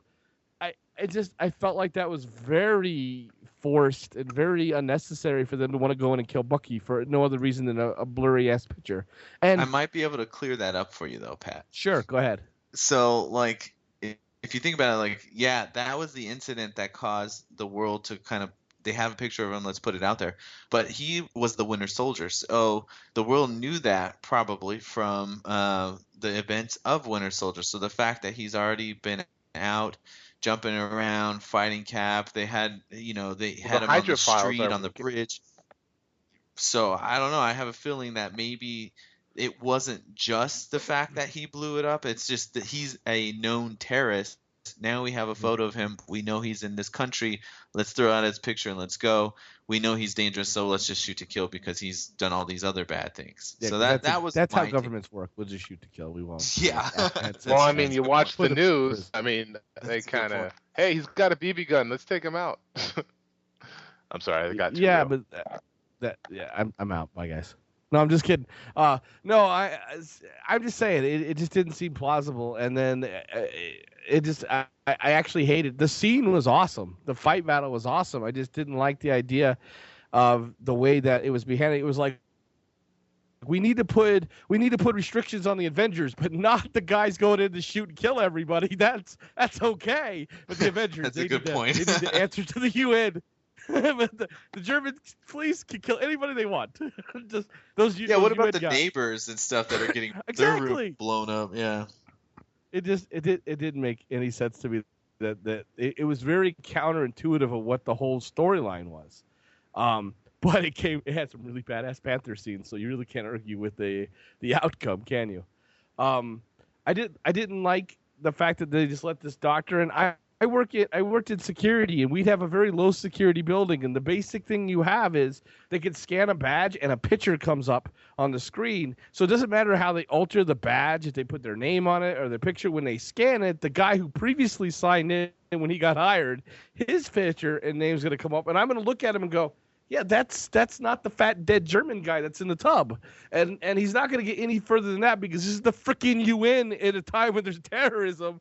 I felt like that was very forced and very unnecessary for them to want to go in and kill Bucky for no other reason than a blurry ass picture. And I might be able to clear that up for you though, Pat. Sure, go ahead. So like, if you think about it, like, yeah, that was the incident that caused the world to kind of. They have a picture of him. Let's put it out there. But he was the Winter Soldier, so the world knew that probably from the events of Winter Soldier. So the fact that he's already been out, jumping around, fighting Cap. They had, him on the street, on the bridge. So I don't know. I have a feeling that maybe it wasn't just the fact that he blew it up. It's just that he's a known terrorist. Now we have a photo of him. We know he's in this country. Let's throw out his picture and let's go. We know he's dangerous, so let's just shoot to kill because he's done all these other bad things. Yeah, so that's how governments work. We'll just shoot to kill. We won't. Yeah. Well, I mean, you watch the news. I mean, they kind of, hey, he's got a BB gun. Let's take him out. I'm sorry, I got too real. But I'm out. Bye, guys. No, I'm just kidding. I'm just saying it just didn't seem plausible, and then I actually hated the scene. Was awesome. The fight battle was awesome. I just didn't like the idea of the way that it was beheaded. It was like We need to put restrictions on the Avengers, but not the guys going in to shoot and kill everybody. That's okay. But the Avengers, That's a good point. They need to answer to the UN. But the German police can kill anybody they want. Just those. Yeah. Those What about UN the guys. neighbors and stuff that are getting their Exactly. roof blown up? Yeah. It didn't make any sense to me that it was very counterintuitive of what the whole storyline was. But it had some really badass Panther scenes, so you really can't argue with the outcome, can you? I didn't like the fact that they just let this doctor in. I worked in security, and we'd have a very low security building, and the basic thing you have is they could scan a badge and a picture comes up on the screen. So it doesn't matter how they alter the badge, if they put their name on it or their picture. When they scan it, the guy who previously signed in when he got hired, his picture and name's going to come up, and I'm going to look at him and go, yeah, that's not the fat dead German guy that's in the tub, and he's not going to get any further than that because this is the freaking UN at a time when there's terrorism.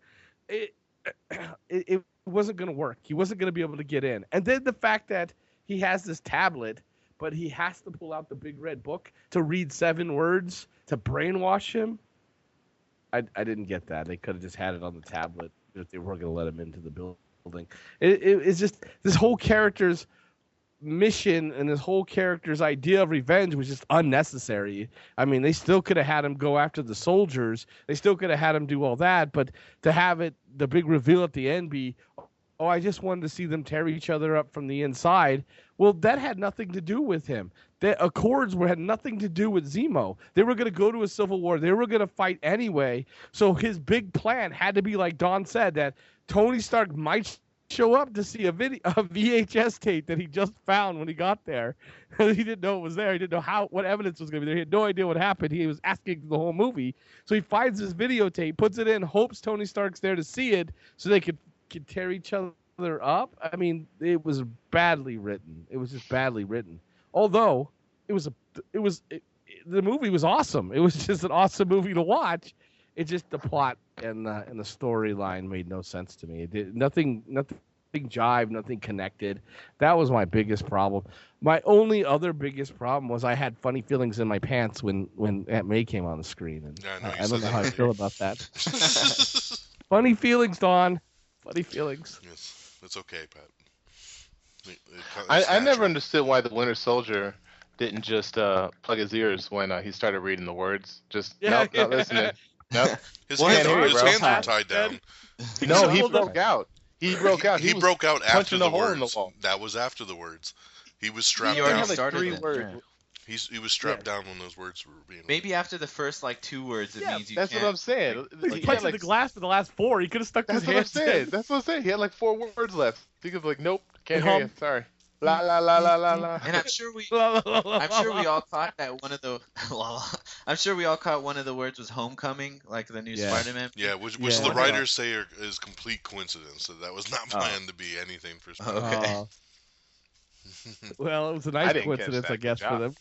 It wasn't going to work. He wasn't going to be able to get in. And then the fact that he has this tablet, but he has to pull out the big red book to read 7 words to brainwash him. I didn't get that. They could have just had it on the tablet if they weren't going to let him into the building. It's just this whole character's mission and this whole character's idea of revenge was just unnecessary. I mean, they still could have had him go after the soldiers. They still could have had him do all that, but to have the big reveal at the end be, oh, I just wanted to see them tear each other up from the inside. Well, that had nothing to do with him. The Accords had nothing to do with Zemo. They were going to go to a civil war. They were going to fight anyway. So his big plan had to be, like Don said, that Tony Stark might show up to see a VHS tape that he just found when he got there. He didn't know it was there. He didn't know what evidence was going to be there. He had no idea what happened. He was asking the whole movie. So he finds this videotape, puts it in, hopes Tony Stark's there to see it so they could tear each other up. I mean, it was badly written. It was just badly written. Although the movie was awesome. It was just an awesome movie to watch. It just the plot and the storyline made no sense to me. It did nothing jived, nothing connected. That was my biggest problem. My only other biggest problem was I had funny feelings in my pants when Aunt May came on the screen, and I don't know how I feel about that. Funny feelings, Don. Funny feelings. Yes, it's okay, Pat. I never understood why the Winter Soldier didn't just plug his ears when he started reading the words. Just not listening. Nope. His hands were tied down. No, he broke out. He broke out. He broke out after the hole in the words. wall. That was after the words. He was strapped He down. already like started 3 it. words. Yeah. He was strapped down when those words were being. Maybe after the first 2 words, it means you that's can't. what I'm saying. He punched the glass for the last 4. He could have stuck his That's what I'm hands saying. in. That's what I'm saying. He had like 4 words left. He could be like, nope, can't hear you. Sorry. La la la la la la. And I'm sure we all caught that one of the. I'm sure we all caught one of the words was homecoming, like the new Spider-Man. Yeah, which Yeah. the writers say is complete coincidence. That was not planned to be anything for Spider-Man. Okay. Well, it was a I nice didn't catch coincidence, that. I guess, Good for job. them.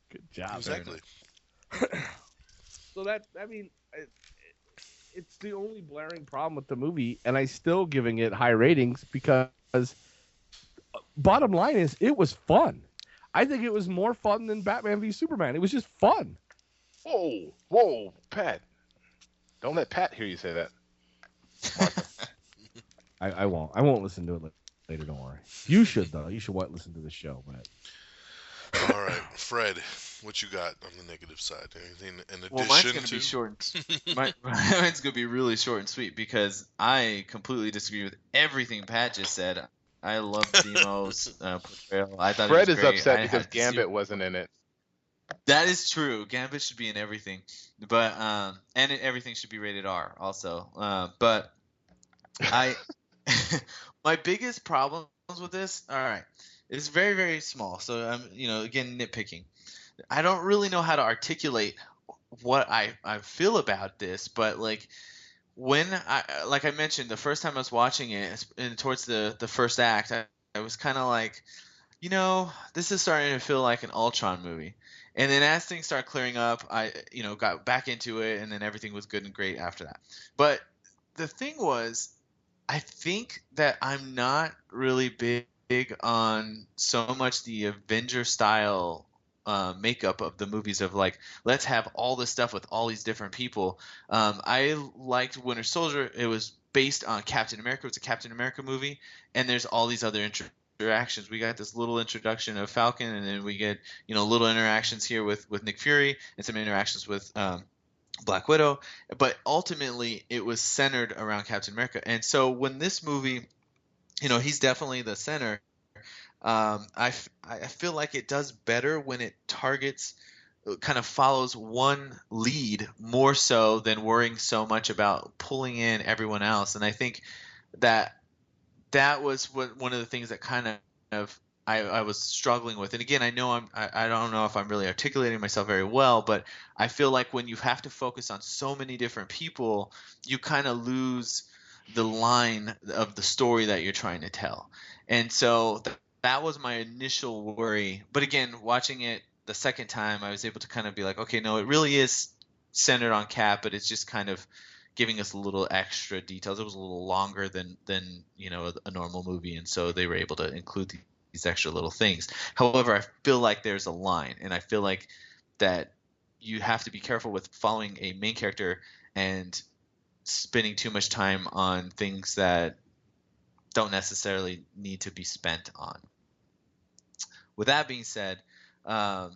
Good job. Exactly. So it's the only blaring problem with the movie, and I still giving it high ratings because bottom line is it was fun. I think it was more fun than Batman v Superman. It was just fun. Whoa, Pat. Don't let Pat hear you say that. I won't. I won't listen to it later. Don't worry. You should though. You should listen to the show. But All right, Fred, what you got on the negative side? Anything in addition Well, mine's to? gonna be short. Mine's gonna be really short and sweet because I completely disagree with everything Pat just said. I love Zemo's portrayal. I thought Fred it was is great. upset I because had zero- Gambit wasn't in it. That is true. Gambit should be in everything, but everything should be rated R also. But my biggest problems with this, all right, it's very very small. So I'm again nitpicking. I don't really know how to articulate what I feel about this, but when I mentioned the first time I was watching it, and towards the first act, I was kind of like, this is starting to feel like an Ultron movie. And then as things start clearing up, I got back into it, and then everything was good and great after that. But the thing was, I think that I'm not really big on so much the Avenger style makeup of the movies of like, let's have all this stuff with all these different people. I liked Winter Soldier. It was based on Captain America. It's a Captain America movie, and there's all these other interactions. We got this little introduction of Falcon, and then we get little interactions here with Nick Fury and some interactions with Black Widow, but ultimately it was centered around Captain America. And so when this movie, he's definitely the center. I feel like it does better when it targets, kind of follows one lead more so than worrying so much about pulling in everyone else. And I think that was one of the things that kind of I was struggling with. And again, I don't know if I'm really articulating myself very well, but I feel like when you have to focus on so many different people, you kind of lose the line of the story that you're trying to tell. And so that was my initial worry. But again, watching it the second time, I was able to kind of be like, okay, no, it really is centered on Cap, but it's just kind of giving us a little extra details. It was a little longer than a normal movie, and so they were able to include these extra little things. However, I feel like there's a line, and I feel like that you have to be careful with following a main character and spending too much time on things that don't necessarily need to be spent on. With that being said, my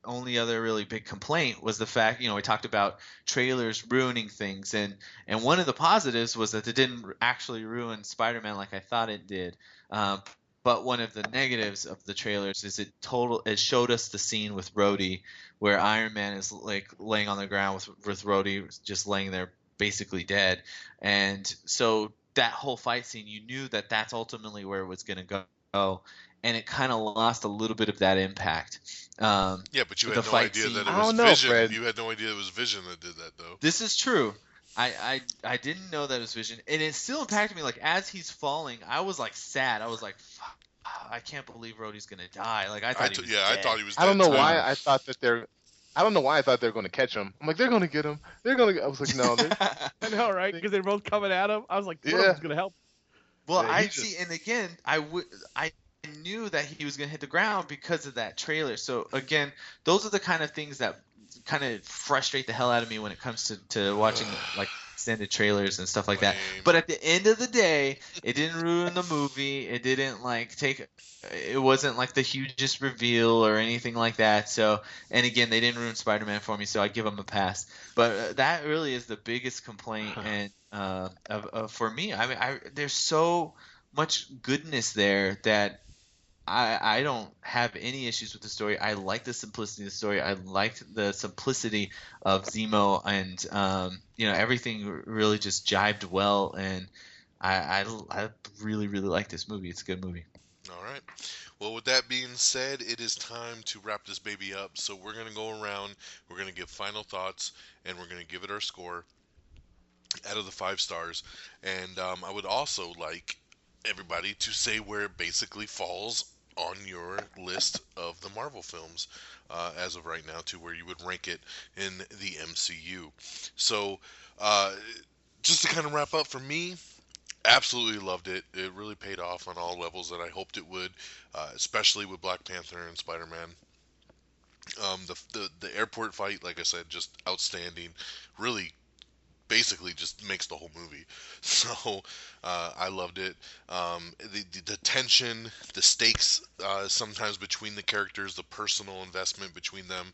only other really big complaint was the fact, we talked about trailers ruining things, and one of the positives was that it didn't actually ruin Spider-Man like I thought it did. But one of the negatives of the trailers is it showed us the scene with Rhodey where Iron Man is like laying on the ground with Rhodey just laying there basically dead. And so that whole fight scene, you knew that that's ultimately where it was going to go. And it kind of lost a little bit of that impact. Yeah, but you had no idea that it was Vision. You had no idea it was Vision that did that, though. This is true. I didn't know that it was Vision, and it still impacted me. Like as he's falling, I was like sad. I was like, fuck, I can't believe Rhodey's gonna die. Like I thought he was dead. I thought he was dead. I don't know why I thought they were going to catch him. I'm like, they're going to get him. I was like, no. I know, right? Because they're both coming at him. I was like, one of them's going to help. Well, yeah, see, and again, I knew that he was going to hit the ground because of that trailer. So again, those are the kind of things that kind of frustrate the hell out of me when it comes to watching like extended trailers and stuff like that. But at the end of the day, it didn't ruin the movie. It didn't it wasn't like the hugest reveal or anything like that. So, and again, they didn't ruin Spider-Man for me, so I give them a pass. But that really is the biggest complaint and for me. I mean, there's so much goodness there that I don't have any issues with the story. I like the simplicity of the story. I liked the simplicity of Zemo, and everything really just jibed well. And I really, really like this movie. It's a good movie. All right. Well, with that being said, it is time to wrap this baby up. So we're going to go around. We're going to give final thoughts, and we're going to give it our score out of the 5 stars. And I would also like everybody to say where it basically falls on your list of the Marvel films as of right now, to where you would rank it in the MCU. So just to kind of wrap up, for me, absolutely loved it. It really paid off on all levels that I hoped it would, especially with Black Panther and Spider-Man. The airport fight, like I said, just outstanding. Really basically just makes the whole movie. So I loved it. The tension, the stakes sometimes between the characters, the personal investment between them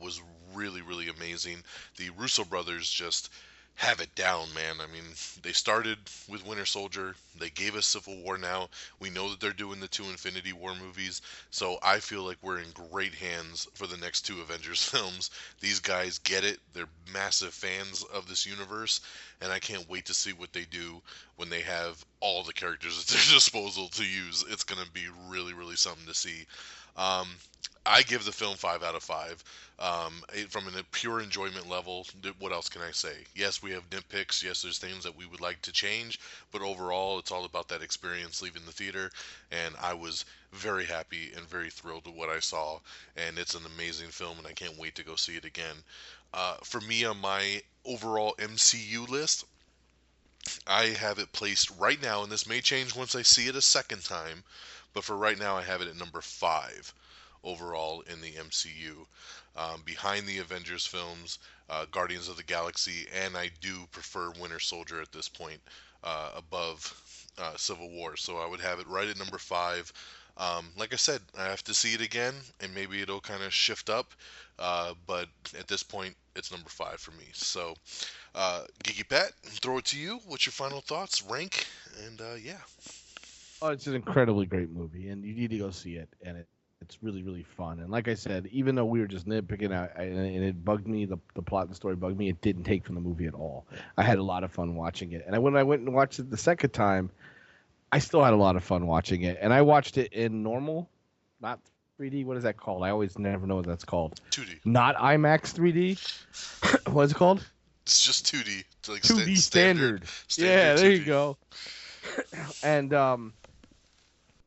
was really, really amazing. The Russo brothers just have it down, man. I mean, they started with Winter Soldier. They gave us Civil War now. We know that they're doing the 2 Infinity War movies. So I feel like we're in great hands for the next 2 Avengers films. These guys get it. They're massive fans of this universe. And I can't wait to see what they do when they have all the characters at their disposal to use. It's going to be really, really something to see. I give the film 5 out of 5. From a pure enjoyment level, what else can I say? Yes, we have nitpicks. Yes, there's things that we would like to change. But overall, it's all about that experience leaving the theater. And I was very happy and very thrilled with what I saw. And it's an amazing film, and I can't wait to go see it again. For me, on my overall MCU list, I have it placed right now, and this may change once I see it a second time, but for right now I have it at number 5 overall in the MCU. Behind the Avengers films, Guardians of the Galaxy, and I do prefer Winter Soldier at this point above Civil War. So I would have it right at number 5. Like I said, I have to see it again, and maybe it'll kind of shift up. But at this point, it's number 5 for me. So, Geeky Pat, throw it to you. What's your final thoughts? Rank, and yeah. Oh, it's an incredibly great movie, and you need to go see it. And it's really, really fun. And like I said, even though we were just nitpicking out, and it bugged me, the plot and the story bugged me, it didn't take from the movie at all. I had a lot of fun watching it. And when I went and watched it the second time, I still had a lot of fun watching it. And I watched it in normal, not 3D. What is that called? I always never know what that's called. 2D. Not IMAX 3D. What is it called? It's just 2D. It's like 2D standard. Yeah, there 2D. you go. And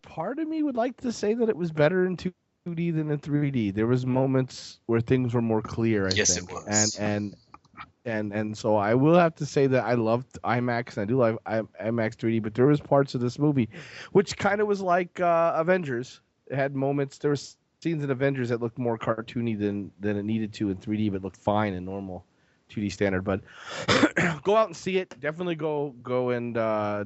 part of me would like to say that it was better in 2D than in 3D. There was moments where things were more clear, I Yes, think. it was. And so I will have to say that I loved IMAX, and I do love IMAX 3D, but there was parts of this movie which kind of was like Avengers. It had moments, there were scenes in Avengers that looked more cartoony than it needed to in 3D, but looked fine in normal 2D standard. But go out and see it. Definitely go and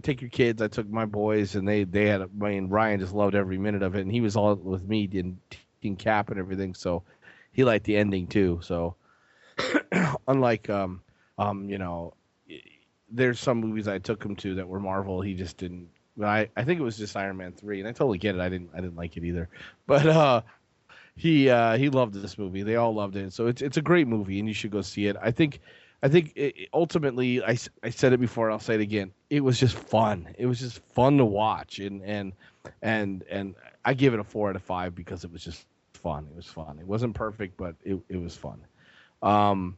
take your kids. I took my boys, and they had. Ryan just loved every minute of it, and he was all with me in Team Cap and everything. So he liked the ending too. So unlike there's some movies I took him to that were Marvel. He just didn't. But I think it was just Iron Man 3, and I totally get it. I didn't like it either. But he loved this movie. They all loved it. So it's a great movie, and you should go see it. I think ultimately, I said it before, and I'll say it again. It was just fun. It was just fun to watch, and I give it a 4 out of 5 because it was just fun. It was fun. It wasn't perfect, but it was fun. And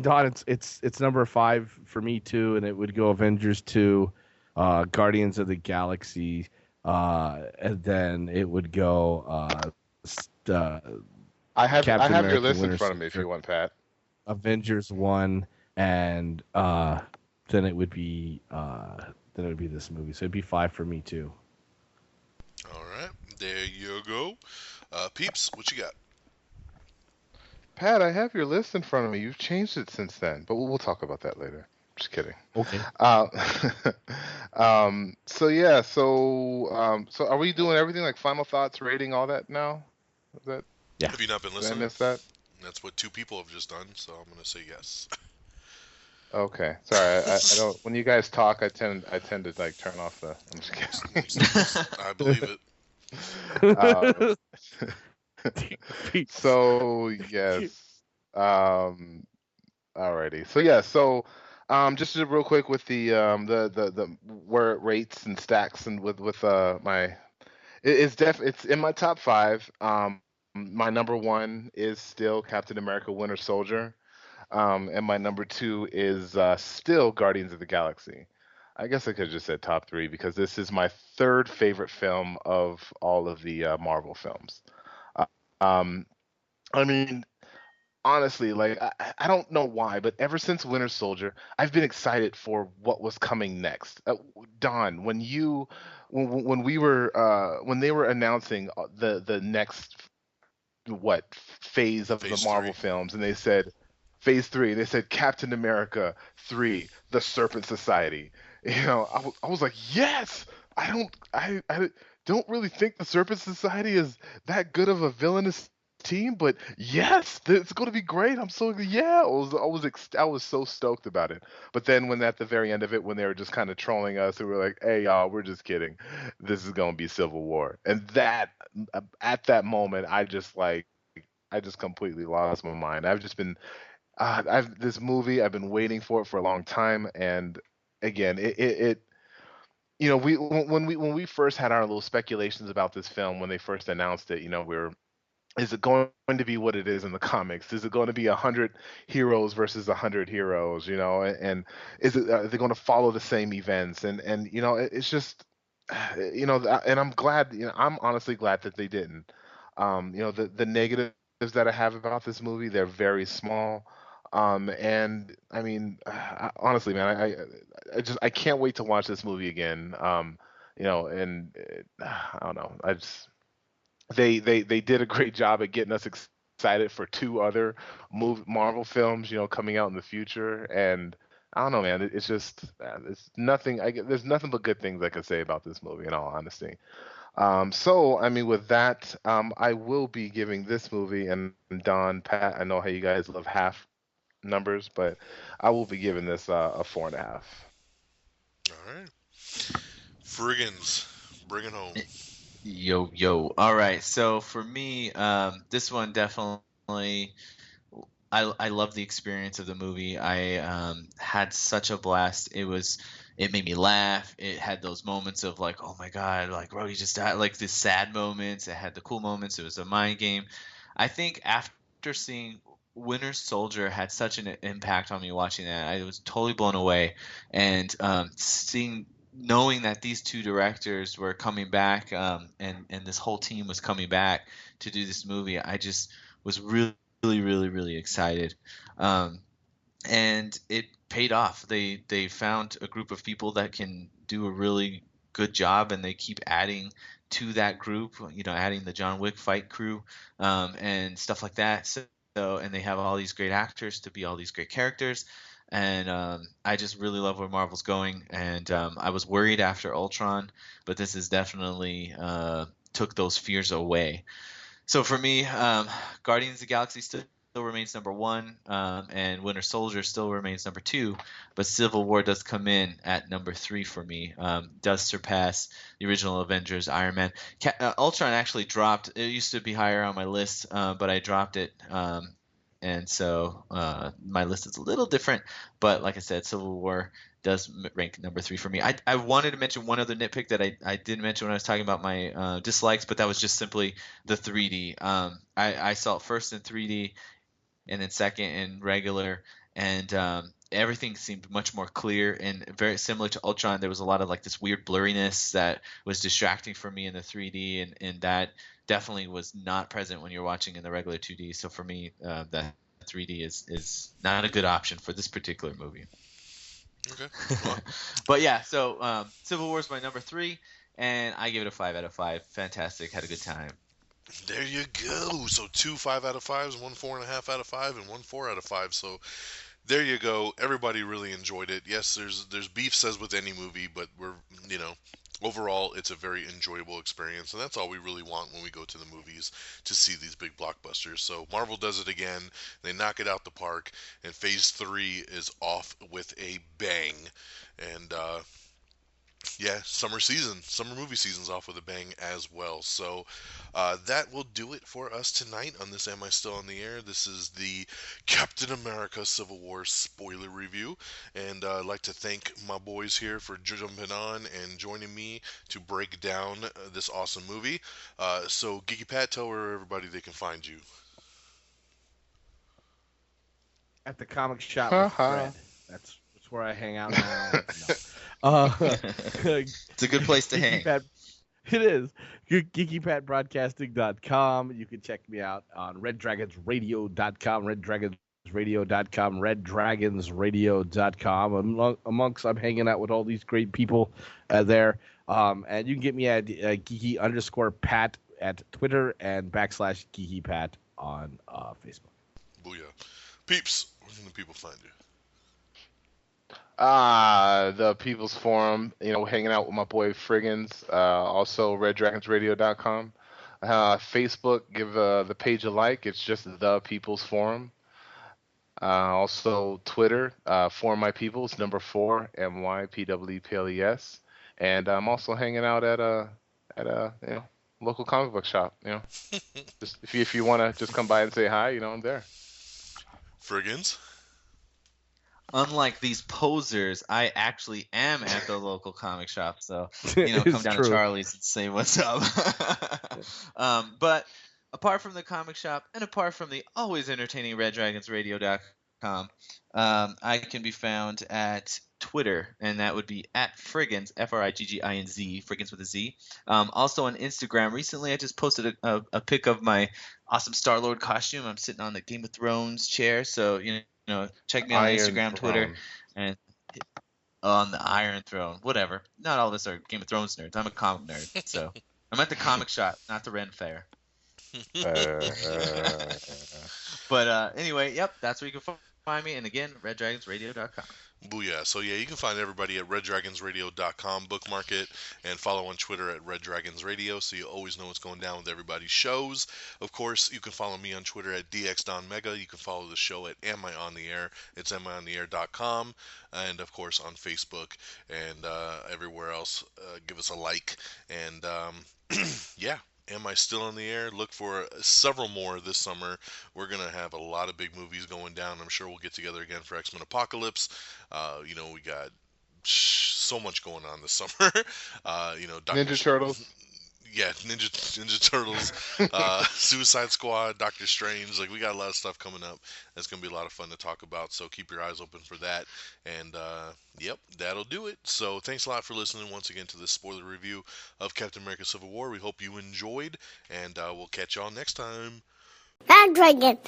Don, it's number 5 for me too, and it would go Avengers 2, Guardians of the Galaxy, and then it would go. I have Captain your America, list in Winter front of me if Soldier, you want, Pat. Avengers 1, and then it would be this movie. So it'd be 5 for me too. All right, there you go. Peeps, what you got? Pat, I have your list in front of me. You've changed it since then, but we'll talk about that later. Just kidding. Okay. So are we doing everything like final thoughts, rating, all that now? Is that? Yeah. Have you not been Did I listening? miss that? That's what 2 people have just done, so I'm gonna say yes. Okay. Sorry, I don't. When you guys talk, I tend to like turn off the. I'm just kidding. I believe it. So yes. Alrighty. So yeah. So just real quick with the where it rates and stacks and with my it's in my top 5. My number 1 is still Captain America: Winter Soldier, and my number 2 is still Guardians of the Galaxy. I guess I could have just said top 3 because this is my 3rd favorite film of all of the Marvel films. I mean, honestly, like I don't know why, but ever since Winter Soldier, I've been excited for what was coming next. Don, when they were announcing the next phase of Phase the Marvel 3. films, and they said Phase 3, they said Captain America 3, The Serpent Society. I was like, yes. I don't really think the Serpent Society is that good of a villainous team, but yes, it's going to be great. I'm so I was so stoked about it. But then when at the very end of it, when they were just kind of trolling us, and we were like, "Hey y'all, we're just kidding. This is going to be Civil War." And that at that moment, I just completely lost my mind. I've just been this movie. I've been waiting for it for a long time, and again, it when we first had our little speculations about this film when they first announced it, we were. Is it going to be what it is in the comics? Is it going to be 100 heroes versus 100 heroes? And are they going to follow the same events? And it's just, and I'm glad. I'm honestly glad that they didn't. The negatives that I have about this movie, they're very small. And I mean, honestly, man, I can't wait to watch this movie again. And I don't know, they did a great job at getting us excited for two other Marvel films, coming out in the future. And I don't know, man. It's just it's nothing. There's nothing but good things I can say about this movie, in all honesty. So I mean, with that, I will be giving this movie, and Don, Pat, I know how you guys love half numbers, but I will be giving this a 4.5. All right. Frigginz, bring it home. Yo. All right. So for me, this one definitely. I love the experience of the movie. I had such a blast. It made me laugh. It had those moments of like, oh my god, like Rhodey just died, like the sad moments. It had the cool moments. It was a mind game. I think after seeing Winter Soldier had such an impact on me watching that. I was totally blown away, and knowing that these two directors were coming back, and this whole team was coming back to do this movie, I just was really excited, and it paid off. They found a group of people that can do a really good job, and they keep adding to that group, adding the John Wick fight crew, and stuff like that. So and they have all these great actors to be all these great characters, and I just really love where Marvel's going. And I was worried after Ultron, but this is definitely took those fears away. So for me, Guardians of the Galaxy still remains number 1, and Winter Soldier still remains number 2, but Civil War does come in at number 3 for me. Does surpass the original Avengers, Iron Man. Ultron actually dropped. It used to be higher on my list, but I dropped it, and so my list is a little different. But like I said, Civil War does rank number 3 for me. I wanted to mention one other nitpick that I didn't mention when I was talking about my dislikes, but that was just simply the 3D. I saw it first in 3D and then second in regular, and everything seemed much more clear and very similar to Ultron. There was a lot of like this weird blurriness that was distracting for me in the 3D, and that definitely was not present when you're watching in the regular 2D. So for me, that 3D is not a good option for this particular movie. Okay. But yeah, so Civil War is my number 3, and I give it a 5 out of 5. Fantastic, had a good time. There you go. So 2 5 out of 5s, 1 4.5 out of 5, and 1 4 out of 5. So there you go. Everybody really enjoyed it. Yes, there's beefs as with any movie, but we're overall it's a very enjoyable experience, and that's all we really want when we go to the movies, to see these big blockbusters. So Marvel does it again. They knock it out the park, and Phase 3 is off with a bang. And yeah, summer movie season's off with a bang as well. So that will do it for us tonight on this Am I Still on the Air? This is the Captain America Civil War spoiler review, and I'd like to thank my boys here for jumping on and joining me to break down this awesome movie. So Geeky Pat, tell where everybody they can find you. At the comic shop with Fred. That's where I hang out now. No. It's a good place to hang. Pat, it is. GeekyPatBroadcasting.com. You can check me out on RedDragonsRadio.com, RedDragonsRadio.com, RedDragonsRadio.com. I'm hanging out with all these great people there. And you can get me at Geeky_Pat at Twitter and /GeekyPat on Facebook. Booyah. Peeps, where can the people find you? The People's Forum, hanging out with my boy Frigginz. Also, RedDragonsRadio.com. Facebook, give the page a like. It's just The People's Forum. Also, Twitter, For My Peoples, number 4, MYPWPLES. And I'm also hanging out at a local comic book shop. Just if you want to just come by and say hi, I'm there. Frigginz. Unlike these posers, I actually am at the local comic shop, so come down to Charlie's and say what's up. But apart from the comic shop and apart from the always entertaining RedDragonsRadio.com, I can be found at Twitter, and that would be at Frigginz, Frigginz, Frigginz with a Z. Also on Instagram. Recently, I just posted a pic of my awesome Star-Lord costume. I'm sitting on the Game of Thrones chair, so check me on Instagram, Twitter, and on the Iron Throne. Whatever. Not all of us are Game of Thrones nerds. I'm a comic nerd, so I'm at the comic shop, not the Ren Fair. But anyway, yep, that's where you can find me. And again, reddragonsradio.com. Booyah. So yeah, you can find everybody at reddragonsradio.com, bookmark it, and follow on Twitter at reddragonsradio so you always know what's going down with everybody's shows. Of course, you can follow me on Twitter at DXDonMega. You can follow the show at Am I On The Air? It's amiontheair.com. And of course on Facebook and everywhere else. Give us a like. And yeah. Am I Still on the Air? Look for several more this summer. We're going to have a lot of big movies going down. I'm sure we'll get together again for X-Men Apocalypse. We got so much going on this summer. Ninja Turtles. Yeah, Ninja Turtles, Suicide Squad, Doctor Strange. Like, we got a lot of stuff coming up. That's going to be a lot of fun to talk about. So keep your eyes open for that. And, yep, that'll do it. So thanks a lot for listening once again to this spoiler review of Captain America Civil War. We hope you enjoyed, and we'll catch y'all next time. Red Dragon.